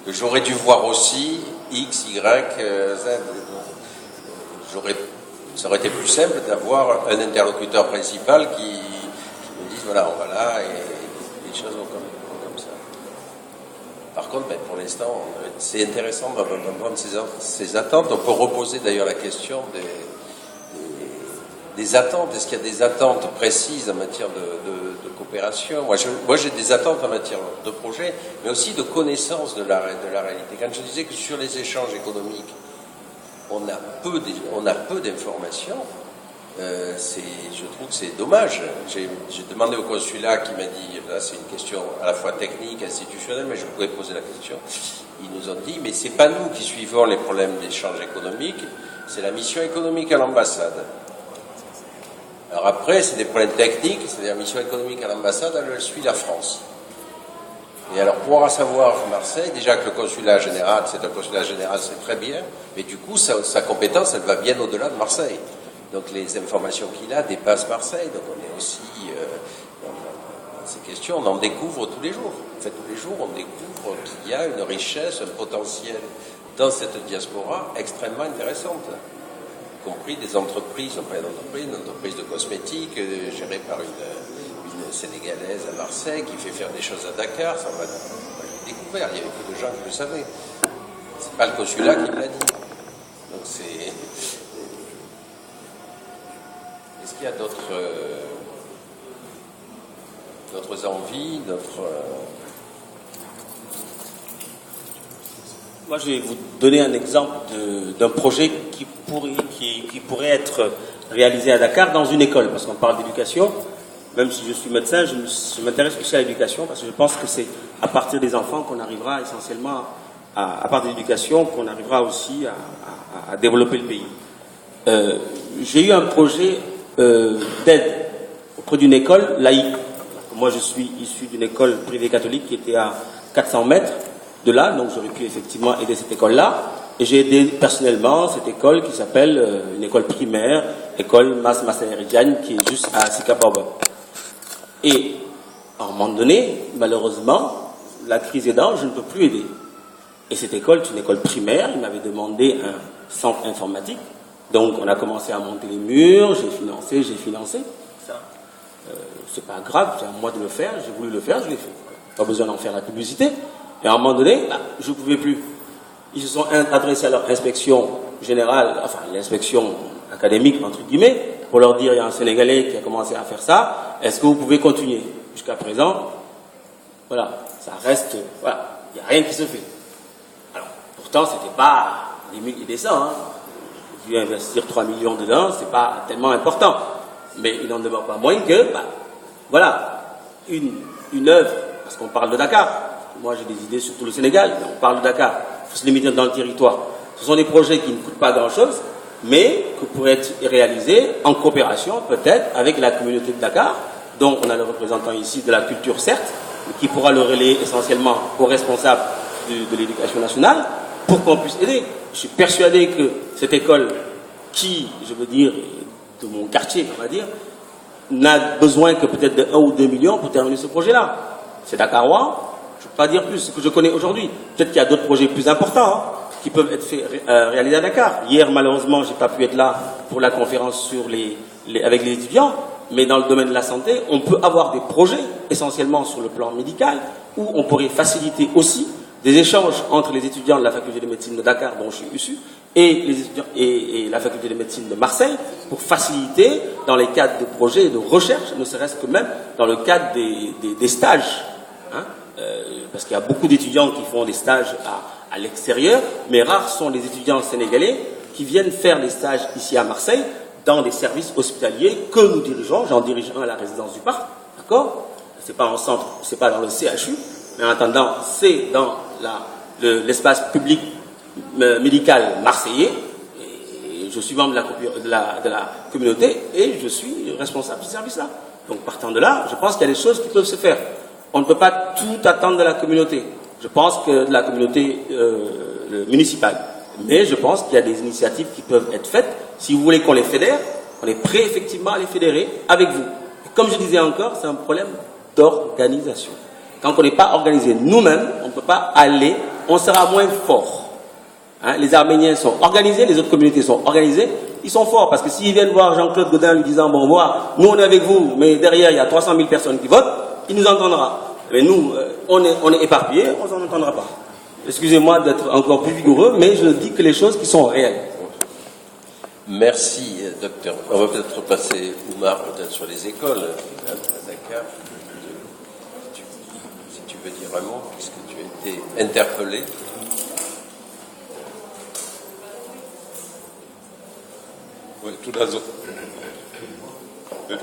Que j'aurais dû voir aussi X, Y, Z. Ça aurait été plus simple d'avoir un interlocuteur principal qui me dise voilà, on va là et les choses vont comme ça. Par contre, pour l'instant, c'est intéressant d'entendre ces attentes. On peut reposer d'ailleurs la question des attentes. Est-ce qu'il y a des attentes précises en matière de coopération? Moi, j'ai des attentes en matière de projet, mais aussi de connaissance de la réalité. Quand je disais que sur les échanges économiques, on a peu d'informations, je trouve que c'est dommage. J'ai demandé au consulat qui m'a dit, là c'est une question à la fois technique, institutionnelle, mais je pouvais poser la question. Ils nous ont dit, mais c'est pas nous qui suivons les problèmes d'échange économique, c'est la mission économique à l'ambassade. Alors après, c'est des problèmes techniques, c'est-à-dire la mission économique à l'ambassade, elle suit la France. Et alors, pour savoir Marseille, déjà que le consulat général, c'est un consulat général, c'est très bien, mais du coup, sa compétence, elle va bien au-delà de Marseille. Donc, les informations qu'il a dépassent Marseille. Donc, on est aussi, dans ces questions, on en découvre tous les jours. En fait, tous les jours, on découvre qu'il y a une richesse, un potentiel dans cette diaspora extrêmement intéressante. Y compris des entreprises, on parle d'entreprises, une entreprise de cosmétiques gérée par une sénégalaise à Marseille qui fait faire des choses à Dakar, ça on l'a découvert, il y avait peu de gens qui le savaient. C'est pas le consulat qui me l'a dit. Donc c'est. Est-ce qu'il y a d'autres envies, Moi, je vais vous donner un exemple d'un projet qui pourrait être réalisé à Dakar dans une école, parce qu'on parle d'éducation. Même si je suis médecin, je m'intéresse aussi à l'éducation, parce que je pense que c'est à partir des enfants qu'on arrivera essentiellement à part de l'éducation, qu'on arrivera aussi à développer le pays. J'ai eu un projet d'aide auprès d'une école laïque. Moi, je suis issu d'une école privée catholique qui était à 400 mètres de là, donc j'aurais pu effectivement aider cette école-là. Et j'ai aidé personnellement cette école qui s'appelle une école primaire, école Mas Massaeridiane, qui est juste à Sikapaba. Et à un moment donné, malheureusement, la crise aidant, je ne peux plus aider. Et cette école est une école primaire, il m'avait demandé un centre informatique. Donc on a commencé à monter les murs, j'ai financé. Ça, c'est pas grave, c'est à moi de le faire, j'ai voulu le faire, je l'ai fait. Pas besoin d'en faire la publicité. Et à un moment donné, je ne pouvais plus. Ils se sont adressés à leur inspection générale, enfin l'inspection académique, entre guillemets, pour leur dire, il y a un Sénégalais qui a commencé à faire ça, est-ce que vous pouvez continuer? Jusqu'à présent, voilà, ça reste, voilà, il n'y a rien qui se fait. Alors, pourtant, c'était pas des milliers et des cents, hein. Vu investir 3 millions dedans, c'est pas tellement important. Mais il n'en demeure pas moins que, voilà, une œuvre, parce qu'on parle de Dakar. Moi, j'ai des idées sur tout le Sénégal, mais on parle de Dakar. Il faut se limiter dans le territoire. Ce sont des projets qui ne coûtent pas grand-chose, mais qui pourraient être réalisés en coopération, peut-être, avec la communauté de Dakar, dont on a le représentant ici de la culture, certes, mais qui pourra le relayer essentiellement aux responsables de l'éducation nationale, pour qu'on puisse aider. Je suis persuadé que cette école, qui, je veux dire, de mon quartier, on va dire, n'a besoin que peut-être de 1 ou 2 millions pour terminer ce projet-là. C'est Dakarois, je ne peux pas dire plus, ce que je connais aujourd'hui. Peut-être qu'il y a d'autres projets plus importants, hein, qui peuvent être réalisés à Dakar. Hier, malheureusement, je n'ai pas pu être là pour la conférence sur avec les étudiants, mais dans le domaine de la santé, on peut avoir des projets, essentiellement sur le plan médical, où on pourrait faciliter aussi des échanges entre les étudiants de la faculté de médecine de Dakar, dont je suis issu, et les étudiants et la faculté de médecine de Marseille, pour faciliter dans les cadres de projets et de recherche, ne serait-ce que même dans le cadre des stages. Hein, parce qu'il y a beaucoup d'étudiants qui font des stages à l'extérieur, mais rares sont les étudiants sénégalais qui viennent faire des stages ici à Marseille, dans des services hospitaliers que nous dirigeons. J'en dirige un à la résidence du Parc, d'accord? C'est pas en centre, c'est pas dans le CHU, mais en attendant, c'est dans l'espace public médical marseillais. Et je suis membre de la communauté et je suis responsable de ce service-là. Donc partant de là, je pense qu'il y a des choses qui peuvent se faire. On ne peut pas tout attendre de la communauté. Je pense que de la communauté municipale. Mais je pense qu'il y a des initiatives qui peuvent être faites. Si vous voulez qu'on les fédère, on est prêt effectivement à les fédérer avec vous. Et comme je disais encore, c'est un problème d'organisation. Tant qu'on n'est pas organisé nous-mêmes, on ne peut pas aller, on sera moins fort. Hein, les Arméniens sont organisés, les autres communautés sont organisées, ils sont forts. Parce que s'ils viennent voir Jean-Claude Godin lui disant, bon, moi, nous on est avec vous, mais derrière il y a 300 000 personnes qui votent, il nous entendra. Mais nous, on est éparpillés, on ne s'en entendra pas. Excusez-moi d'être encore plus vigoureux, mais je dis que les choses qui sont réelles. Merci, docteur. On va peut-être passer, Oumar, peut-être sur les écoles à Dakar. Si tu veux dire un mot, puisque tu as été interpellé. Oui, tout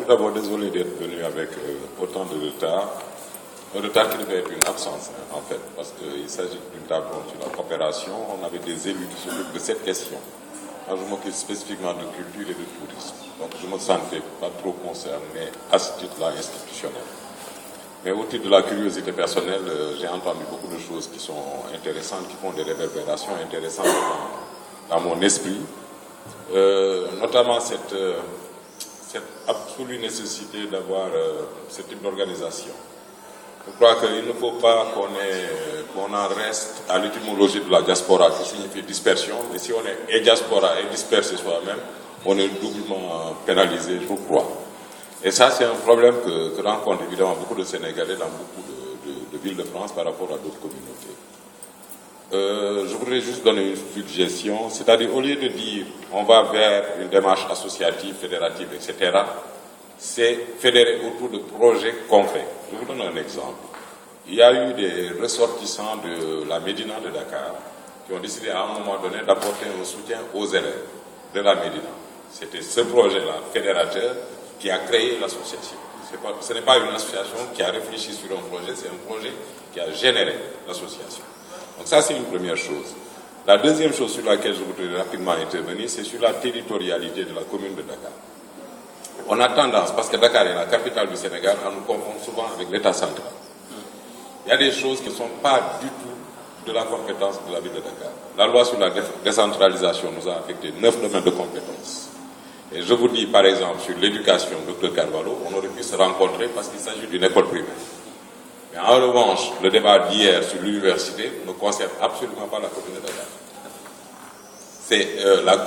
d'abord, désolé d'être venu avec autant de retard. Un retard qui devait être une absence, en fait, parce qu'il s'agit d'une table ronde sur la coopération. On avait des élus qui s'occupent de cette question. Moi, je m'occupe spécifiquement de culture et de tourisme. Donc, je ne me sentais pas trop concerné à ce titre-là institutionnel. Mais au titre de la curiosité personnelle, j'ai entendu beaucoup de choses qui sont intéressantes, qui font des réverbérations intéressantes dans mon esprit. Notamment cette absolue nécessité d'avoir ce type d'organisation. Je crois qu'il ne faut pas qu'on en reste à l'étymologie de la diaspora, qui signifie dispersion. Mais si on est diaspora et dispersé soi-même, on est doublement pénalisé, je crois. Et ça, c'est un problème que rencontrent évidemment beaucoup de Sénégalais dans beaucoup de villes de France par rapport à d'autres communautés. Je voudrais juste donner une suggestion, c'est-à-dire au lieu de dire on va vers une démarche associative, fédérative, etc., c'est fédérer autour de projets concrets. Je vous donne un exemple. Il y a eu des ressortissants de la Médina de Dakar qui ont décidé à un moment donné d'apporter un soutien aux élèves de la Médina. C'était ce projet-là, fédérateur, qui a créé l'association. Ce n'est pas une association qui a réfléchi sur un projet, c'est un projet qui a généré l'association. Donc ça, c'est une première chose. La deuxième chose sur laquelle je voudrais rapidement intervenir, c'est sur la territorialité de la commune de Dakar. On a tendance, parce que Dakar est la capitale du Sénégal, à nous confondre souvent avec l'État central. Il y a des choses qui ne sont pas du tout de la compétence de la ville de Dakar. La loi sur la décentralisation nous a affecté 9 domaines de compétences. Et je vous dis, par exemple, sur l'éducation, Dr Carvalho, on aurait pu se rencontrer parce qu'il s'agit d'une école primaire. Mais en revanche, le débat d'hier sur l'université ne concerne absolument pas la commune de Dakar. C'est la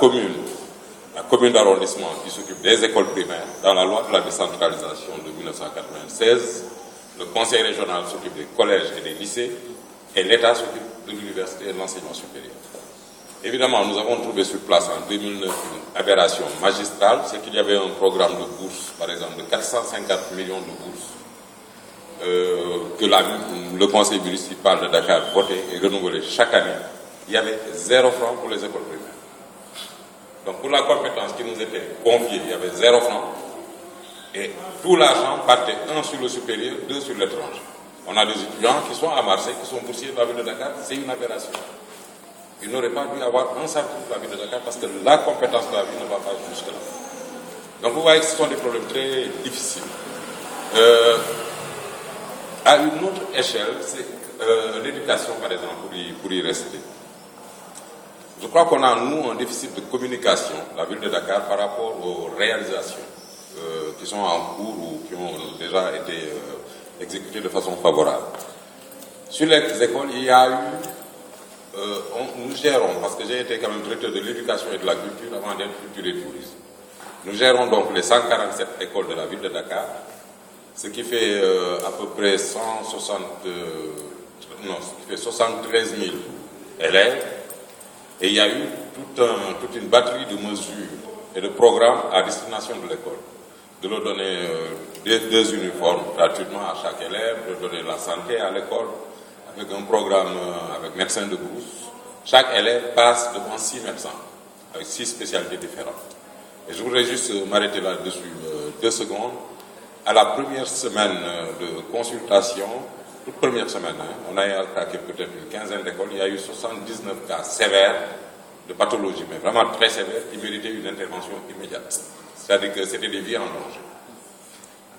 commune d'arrondissement qui s'occupe des écoles primaires dans la loi de la décentralisation de 1996. Le conseil régional s'occupe des collèges et des lycées et l'État s'occupe de l'université et de l'enseignement supérieur. Évidemment, nous avons trouvé sur place en 2009 une aberration magistrale, c'est qu'il y avait un programme de bourse, par exemple, de 450 millions de bourses que le conseil municipal de Dakar votait et renouvelait chaque année. Il y avait 0 francs pour les écoles primaires. Donc pour la compétence qui nous était confiée, il y avait 0 francs. Et tout l'argent partait, 1 sur le supérieur, 2 sur l'étranger. On a des étudiants qui sont à Marseille, qui sont boursiers de la ville de Dakar, c'est une aberration. Ils n'auraient pas dû avoir un centime de la ville de Dakar parce que la compétence de la ville ne va pas jusque-là. Donc vous voyez que ce sont des problèmes très difficiles. À une autre échelle, c'est l'éducation, par exemple, pour y rester. Je crois qu'on a, nous, un déficit de communication, la ville de Dakar, par rapport aux réalisations qui sont en cours ou qui ont déjà été exécutées de façon favorable. Sur les écoles, il y a eu... nous gérons, parce que j'ai été quand même directeur de l'éducation et de la culture avant d'être culture et tourisme. Nous gérons donc les 147 écoles de la ville de Dakar, ce qui fait à peu près 73 000 élèves. Et il y a eu toute une batterie de mesures et de programmes à destination de l'école. De leur donner deux uniformes gratuitement à chaque élève, de donner la santé à l'école, avec un programme avec médecins de brousse. Chaque élève passe devant 6 médecins, avec 6 spécialités différentes. Et je voudrais juste m'arrêter là-dessus 2 secondes. À la première semaine de consultation, toute première semaine, on a attaqué peut-être une quinzaine d'écoles, il y a eu 79 cas sévères de pathologie, mais vraiment très sévères, qui méritaient une intervention immédiate. C'est-à-dire que c'était des vies en danger.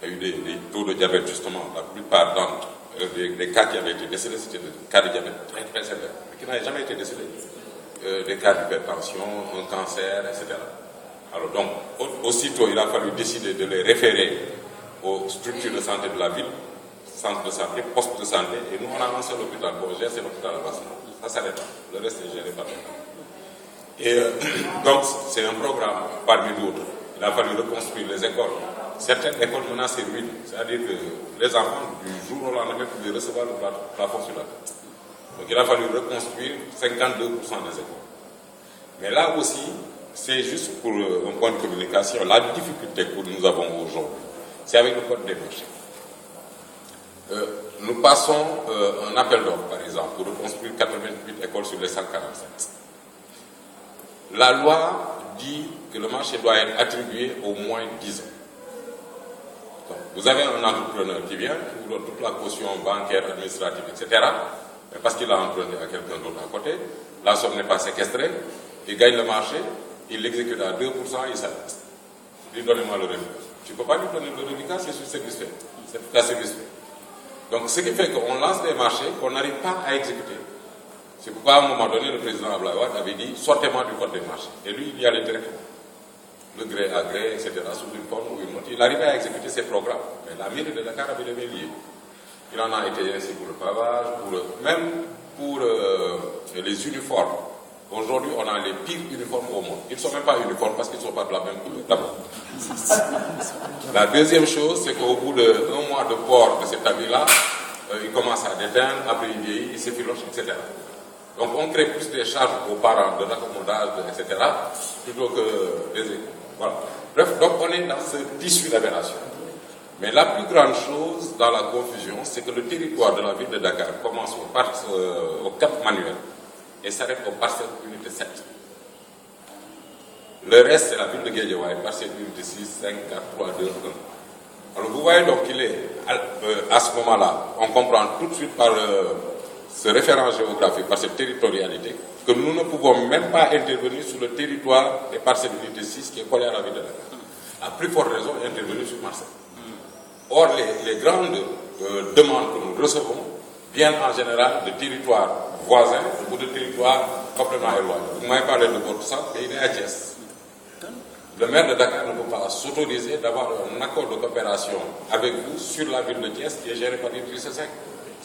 Il y a eu des taux de diabète, justement, la plupart d'entre des cas qui avaient été décelés, c'était des cas de diabète très très sévères, mais qui n'avaient jamais été décelés. Des cas d'hypertension, un cancer, etc. Alors donc, aussitôt, il a fallu décider de les référer aux structures de santé de la ville, centre de santé, poste de santé, et nous on a lancé l'hôpital Borgère, c'est l'hôpital à Bassin. Ça s'arrête là, le reste est géré par l'État. Et donc c'est un programme parmi d'autres. Il a fallu reconstruire les écoles. Certaines écoles menaçaient ruine, c'est-à-dire que les enfants du jour au lendemain pouvaient recevoir le plafond sur la tête. Donc il a fallu reconstruire 52% des écoles. Mais là aussi, c'est juste pour un point de communication, la difficulté que nous avons aujourd'hui, c'est avec le code des marchés. Nous passons un appel d'offres, par exemple, pour reconstruire 88 écoles sur les 147. La loi dit que le marché doit être attribué au moins 10 ans. Donc, vous avez un entrepreneur qui vient, qui vous donne toute la caution bancaire, administrative, etc. Mais parce qu'il a emprunté à quelqu'un d'autre à côté, la somme n'est pas séquestrée, il gagne le marché, il l'exécute à 2%, il s'arrête. Il dit donnez-moi le revenu. Tu ne peux pas lui donner le revenu, c'est sur service fait. C'est tout à service fait. Donc ce qui fait qu'on lance des marchés qu'on n'arrive pas à exécuter. C'est pourquoi à un moment donné, le président Ablaouad avait dit sortez-moi du code des marchés. Et lui, il y allait directement. Le gré à gré, etc., sous une forme ou une autre. Il arrivait à exécuter ses programmes. Mais la mairie de Dakar avait les mains liées. Il en a été ainsi pour le pavage, même pour les uniformes. Aujourd'hui, on a les pires uniformes au monde. Ils ne sont même pas uniformes parce qu'ils ne sont pas de la même couleur. D'abord. La deuxième chose, c'est qu'au bout d'un mois de port de cet habit-là, il commence à déteindre, après il vieillit, il s'effiloche, etc. Donc on crée plus des charges aux parents de l'accommodage, etc., plutôt que des écoles. Voilà. Bref, donc on est dans ce tissu d'aberration. Mais la plus grande chose dans la confusion, c'est que le territoire de la ville de Dakar commence au Cap Manuel et s'arrête au parcelle unité 7. Le reste, c'est la ville de Guédiawaye, parcelle unité 6, 5, 4, 3, 2, 1. Alors vous voyez donc qu'il est, à ce moment-là, on comprend tout de suite par ce référent géographique, par cette territorialité, que nous ne pouvons même pas intervenir sur le territoire des parcelles d'unité 6 qui est collé à la ville de Dakar. À plus forte raison, intervenir sur Marseille. Or, les grandes demandes que nous recevons viennent en général de territoires voisins ou de territoires complètement éloignés. Vous m'avez parlé de votre centre, mais il est à Thiès. Le maire de Dakar ne peut pas s'autoriser d'avoir un accord de coopération avec vous sur la ville de Thiès qui est gérée par Idrissa Seck.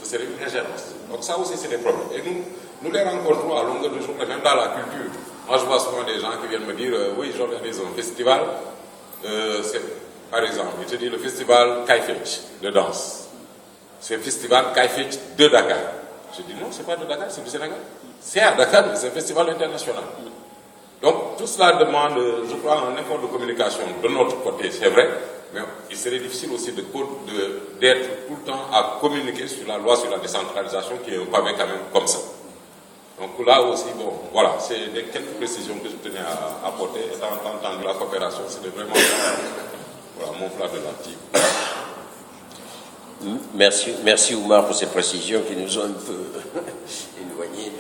Ce serait une ingérence. Donc ça aussi, c'est des problèmes. Et nous les rencontrons à longueur de journée, même dans la culture. Moi, je vois souvent des gens qui viennent me dire oui, j'organise un festival. Par exemple, il te dit le festival Kaifetch de danse. C'est le festival Kaifetch de Dakar. Je dis non, c'est pas de Dakar, c'est du Sénégal. C'est à Dakar, mais c'est un festival international. Donc tout cela demande, je crois, un effort de communication de notre côté, c'est vrai, mais il serait difficile aussi d'être tout le temps à communiquer sur la loi sur la décentralisation qui est un pavé quand même comme ça. Donc là aussi, bon, voilà, c'est quelques précisions que je tenais à apporter. Étant entendu la coopération, c'était vraiment voilà, mon plat de la Merci Oumar pour ces précisions qui nous ont un peu éloignés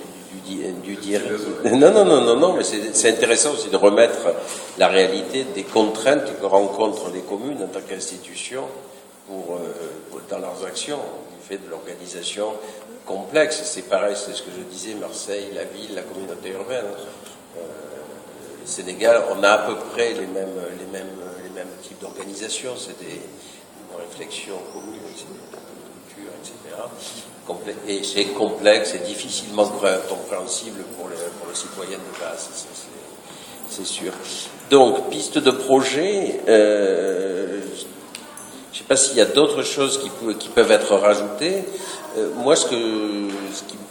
du dire. Non, mais c'est intéressant aussi de remettre la réalité des contraintes que rencontrent les communes en tant qu'institution dans leurs actions, du fait de l'organisation complexe. C'est pareil, c'est ce que je disais, Marseille, la ville, la communauté urbaine. Le Sénégal, on a à peu près les mêmes types d'organisation, c'est une réflexion commune, de culture, etc. Et c'est complexe et difficilement compréhensible pour le citoyen de base, c'est sûr. Donc, piste de projet, je ne sais pas s'il y a d'autres choses qui peuvent être rajoutées. Moi, ce qui me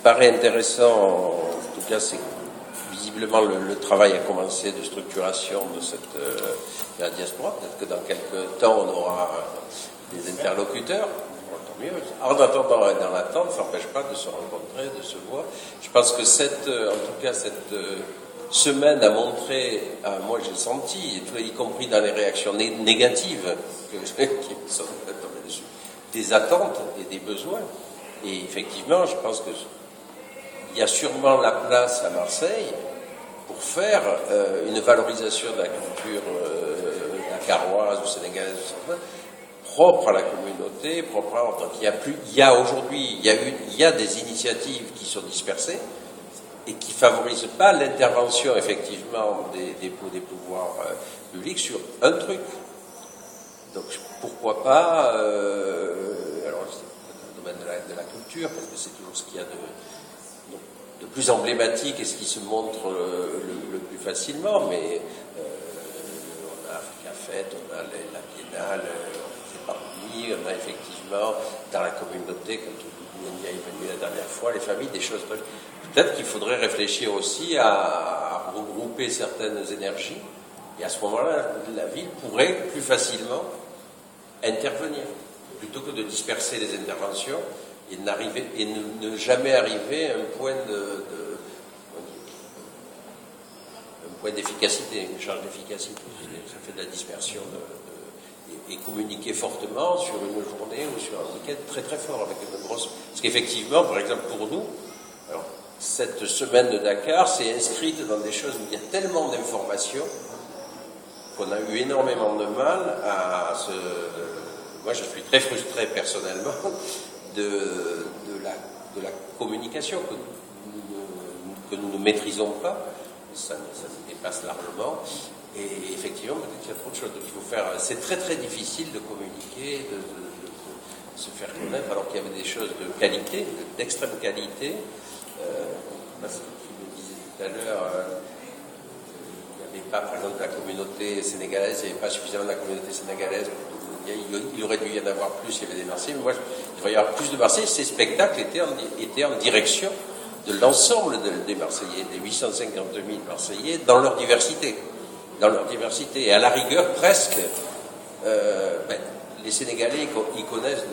paraît intéressant, en tout cas, c'est que visiblement le travail a commencé de structuration de la diaspora. Peut-être que dans quelques temps, on aura des interlocuteurs. Tant mieux. En attendant, dans l'attente, ça n'empêche pas de se rencontrer, de se voir. Je pense que cette semaine a montré, moi j'ai senti, y compris dans les réactions négatives qui me sont tombées dessus, des attentes et des besoins. Et effectivement, je pense qu'il y a sûrement la place à Marseille pour faire une valorisation de la culture dakaroise ou sénégalaise, propre à la communauté, propre à... Donc il y a des initiatives qui sont dispersées et qui ne favorisent pas l'intervention effectivement des pouvoirs publics sur un truc. Donc pourquoi pas, alors c'est dans le domaine de la culture, parce que c'est toujours ce qu'il y a de plus emblématique et ce qui se montre le plus facilement, mais on a Africa Fête, on a la Biennale, on a effectivement dans la communauté, comme Ndiaye est venu la dernière fois, les familles, des choses. Peut-être qu'il faudrait réfléchir aussi à regrouper certaines énergies, et à ce moment-là, la ville pourrait plus facilement intervenir, plutôt que de disperser les interventions et ne jamais arriver à un point d'efficacité, une charge d'efficacité. Ça fait de la dispersion et communiquer fortement sur une journée ou sur un week-end très très fort avec une grosse... Parce qu'effectivement, par exemple pour nous, alors, cette semaine de Dakar s'est inscrite dans des choses où il y a tellement d'informations qu'on a eu énormément de mal à se... Moi je suis très frustré personnellement de la communication que nous ne maîtrisons pas. Ça nous dépasse largement. Et effectivement, peut-être qu'il y a trop de choses. Donc il faut faire. C'est très très difficile de communiquer, de se faire connaître, alors qu'il y avait des choses de qualité, d'extrême qualité. Parce que tu le disais tout à l'heure, il n'y avait pas, par exemple, la communauté sénégalaise, il n'y avait pas suffisamment de la communauté sénégalaise. Il aurait dû y en avoir plus, il y avait des Marseillais, mais moi, il devrait y avoir plus de Marseillais. Ces spectacles étaient en direction de l'ensemble des Marseillais, des 852 000 Marseillais, dans leur diversité. Et à la rigueur, presque, les Sénégalais, ils connaissent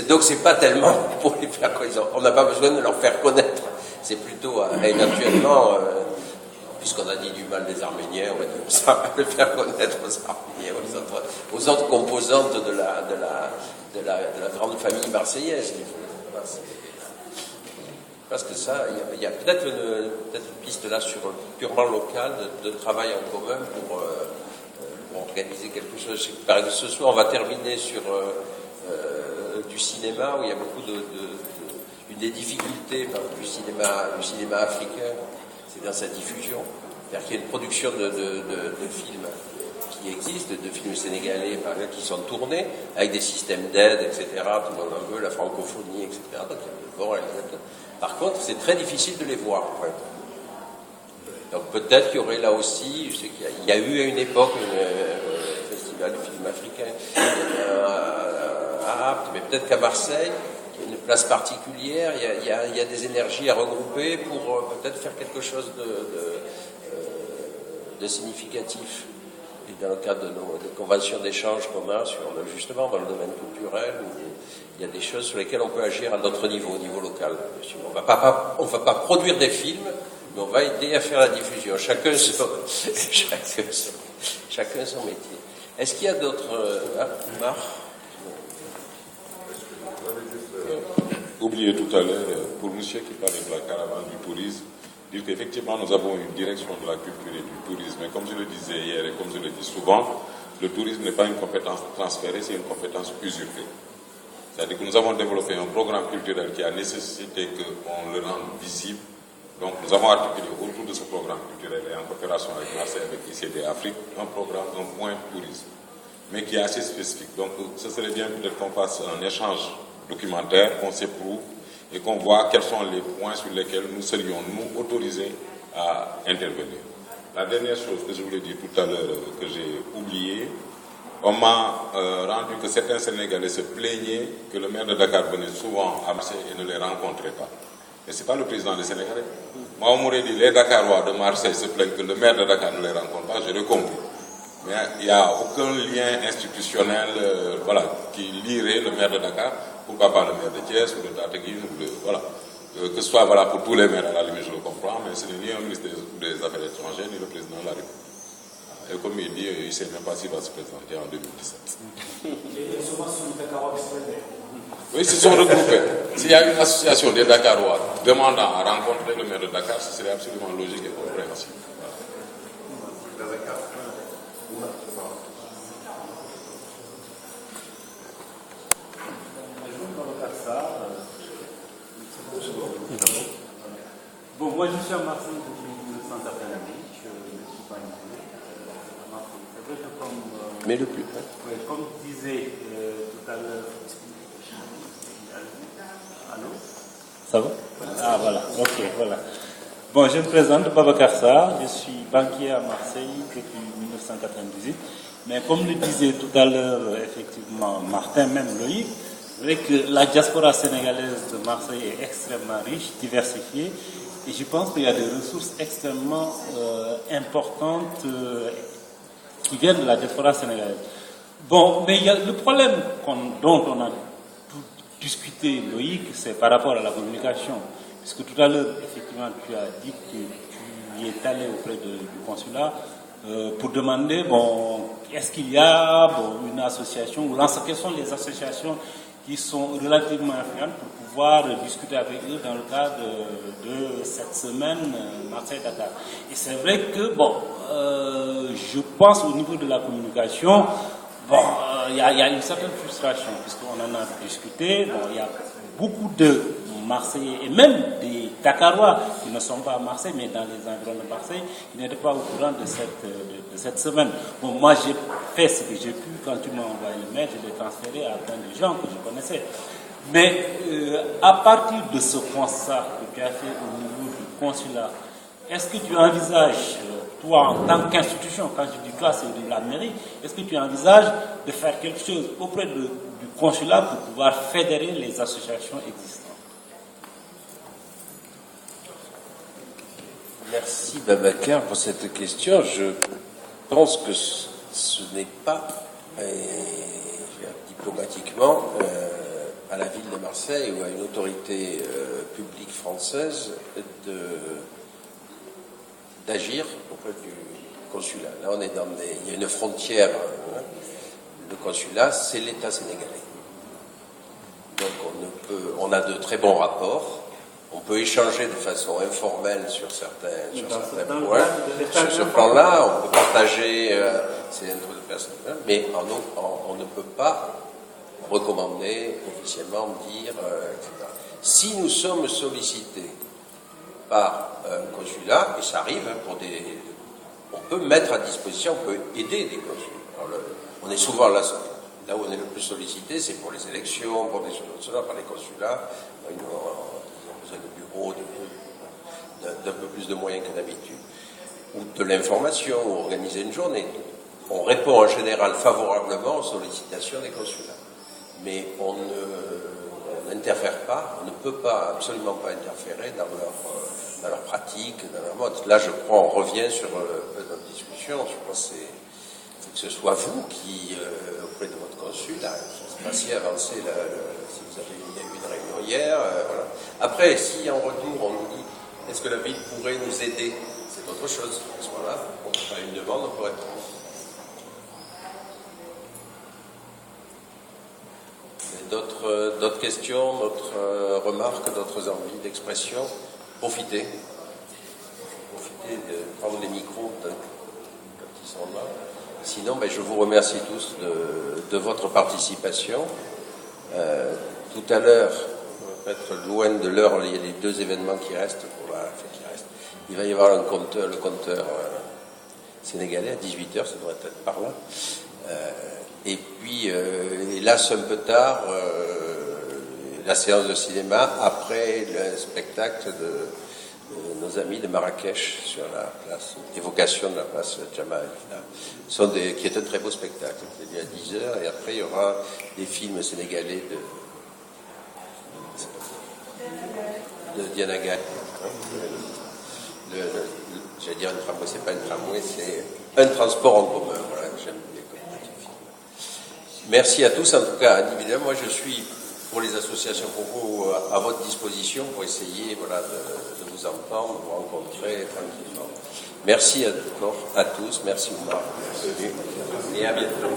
donc c'est pas tellement pour les faire connaître. On n'a pas besoin de leur faire connaître. C'est plutôt, éventuellement, puisqu'on a dit du mal des Arméniens, on va dire ça, le faire connaître aux Arméniens, aux autres composantes de la grande famille marseillaise. Parce que ça, il y a peut-être une piste là sur purement local de travail en commun pour organiser quelque chose. Par exemple, ce soir, on va terminer sur du cinéma, où il y a beaucoup une des difficultés du cinéma africain, c'est dans sa diffusion. C'est-à-dire qu'il y a une production de films qui existent, de films sénégalais, par exemple, qui sont tournés, avec des systèmes d'aide, etc., tout le monde en veut, la francophonie, etc., donc il y a de bons réalisateurs. Par contre, c'est très difficile de les voir. Ouais. Donc peut-être qu'il y aurait là aussi, je sais qu'il y a eu à une époque un festival de films africains à Apt, mais peut-être qu'à Marseille, il y a une place particulière, il y a des énergies à regrouper pour peut-être faire quelque chose de significatif. Et dans le cadre de nos conventions d'échange qu'on a justement dans le domaine culturel, où il y a des choses sur lesquelles on peut agir à notre niveau, au niveau local. On ne va pas produire des films, mais on va aider à faire la diffusion. Chacun son métier. Est-ce qu'il y a d'autres... Marc ? Oublié tout à l'heure, pour monsieur qui parlait de la caravane du tourisme, dire qu'effectivement nous avons une direction de la culture et du tourisme, mais comme je le disais hier et comme je le dis souvent, le tourisme n'est pas une compétence transférée, c'est une compétence usurpée. C'est-à-dire que nous avons développé un programme culturel qui a nécessité qu'on le rende visible. Donc nous avons articulé autour de ce programme culturel et en coopération avec Marseille, avec ICD Afrique, un programme, un point tourisme, mais qui est assez spécifique. Donc ce serait bien peut-être qu'on fasse un échange documentaire, qu'on s'éprouve et qu'on voit quels sont les points sur lesquels nous serions, nous, autorisés à intervenir. La dernière chose que je voulais dire tout à l'heure, que j'ai oublié, on m'a rendu que certains Sénégalais se plaignaient que le maire de Dakar venait souvent à Marseille et ne les rencontrait pas. Mais ce n'est pas le président des Sénégalais. Moi, on m'aurait dit les Dakarois de Marseille se plaignent que le maire de Dakar ne les rencontre pas, j'aurais compris. Mais il n'y a aucun lien institutionnel qui lierait le maire de Dakar. Pourquoi pas le maire de Thiès ou de Tateguine, voilà. Que ce soit pour tous les maires, à la limite, je le comprends, mais ce n'est ni un ministre des Affaires étrangères, ni le président de la République. Et comme il dit, il ne sait même pas s'il va se présenter en 2017. Oui, ils se sont regroupés. S'il y a une association des Dakarois demandant à rencontrer le maire de Dakar, ce serait absolument logique et compréhensible. Bon, moi je suis à Marseille depuis 1990, je ne suis pas né à Marseille. C'est vrai que Mais le plus. Comme disait tout à l'heure. Allô ? Ça va ? Ah voilà, ok, voilà. Bon, je me présente, Babacar Sarr, je suis banquier à Marseille depuis 1998. Mais comme le disait tout à l'heure, effectivement, Martin, même Loïc, c'est vrai que la diaspora sénégalaise de Marseille est extrêmement riche, diversifiée. Et je pense qu'il y a des ressources extrêmement importantes qui viennent de la diaspora sénégalaise. Bon, mais il y a le problème dont on a tout discuté, Loïc, c'est par rapport à la communication. Puisque tout à l'heure, effectivement, tu as dit que tu y es allé auprès du consulat pour demander, bon, est-ce qu'il y a une association, ou quelles sont les associations qui sont relativement influentes pour pouvoir discuter avec eux dans le cadre de cette semaine Marseille-Dakar. Et c'est vrai que, je pense au niveau de la communication, il y a une certaine frustration, puisqu'on en a discuté, il y a beaucoup de Marseillais et même des Dakarois qui ne sont pas à Marseille, mais dans les environs de Marseille, qui n'étaient pas au courant de cette semaine. Bon, moi, j'ai fait ce que j'ai pu. Quand tu m'as envoyé le mail, je l'ai transféré à plein de gens que je connaissais. Mais à partir de ce constat que tu as fait au niveau du consulat, est-ce que tu envisages, toi, en tant qu'institution, quand je dis toi, c'est de la mairie, est-ce que tu envisages de faire quelque chose auprès du consulat pour pouvoir fédérer les associations existantes? Merci Babacar pour cette question. Je pense que ce n'est pas, diplomatiquement, à la ville de Marseille ou à une autorité publique française d'agir auprès du consulat. Là, on est il y a une frontière. Le consulat, c'est l'État sénégalais. donc on a de très bons rapports. On peut échanger de façon informelle sur certains points. Sur ce plan-là, on peut partager ces infos de personnel, mais on ne peut pas recommander, officiellement dire, etc. Si nous sommes sollicités par un consulat, et ça arrive, on peut mettre à disposition, on peut aider des consulats. On est souvent là où on est le plus sollicité, c'est pour les élections, pour des choses comme cela, par les consulats. Ils ont besoin de bureaux, d'un peu plus de moyens que d'habitude. Ou de l'information, ou organiser une journée. On répond en général favorablement aux sollicitations des consulats. Mais on n'interfère pas, on ne peut pas, absolument pas interférer dans leur pratique, dans leur mode. Là, je crois, on revient sur notre discussion. Je pense que ce soit vous qui, auprès de votre consul, fassiez avancer, si vous avez eu une réunion hier. Voilà. Après, si en retour, on nous dit, est-ce que la ville pourrait nous aider? C'est autre chose. À ce moment-là, on peut faire une demande, on peut répondre. D'autres questions, d'autres remarques, d'autres envies d'expression? Profitez de prendre les micros quand ils sont là. Sinon, je vous remercie tous de votre participation. Tout à l'heure, on va être loin de l'heure, il y a les 2 événements qui restent. Il va y avoir le compteur sénégalais à 18h, ça devrait être par là. Et puis, hélas, un peu tard, la séance de cinéma après le spectacle de nos amis de Marrakech sur la place, évocation de la place Jamal, qui est un très beau spectacle, qui est à 10h, et après il y aura des films sénégalais de Diana Gaye. J'allais dire un tramway, c'est pas un tramway, c'est un transport en commun. Voilà, j'aime bien comme petit film. Merci à tous, en tout cas, individuellement. Moi, je suis, pour les associations pour vous, à votre disposition pour essayer de vous entendre, de vous rencontrer tranquillement. Merci encore à tous, merci Oumar, et à bientôt.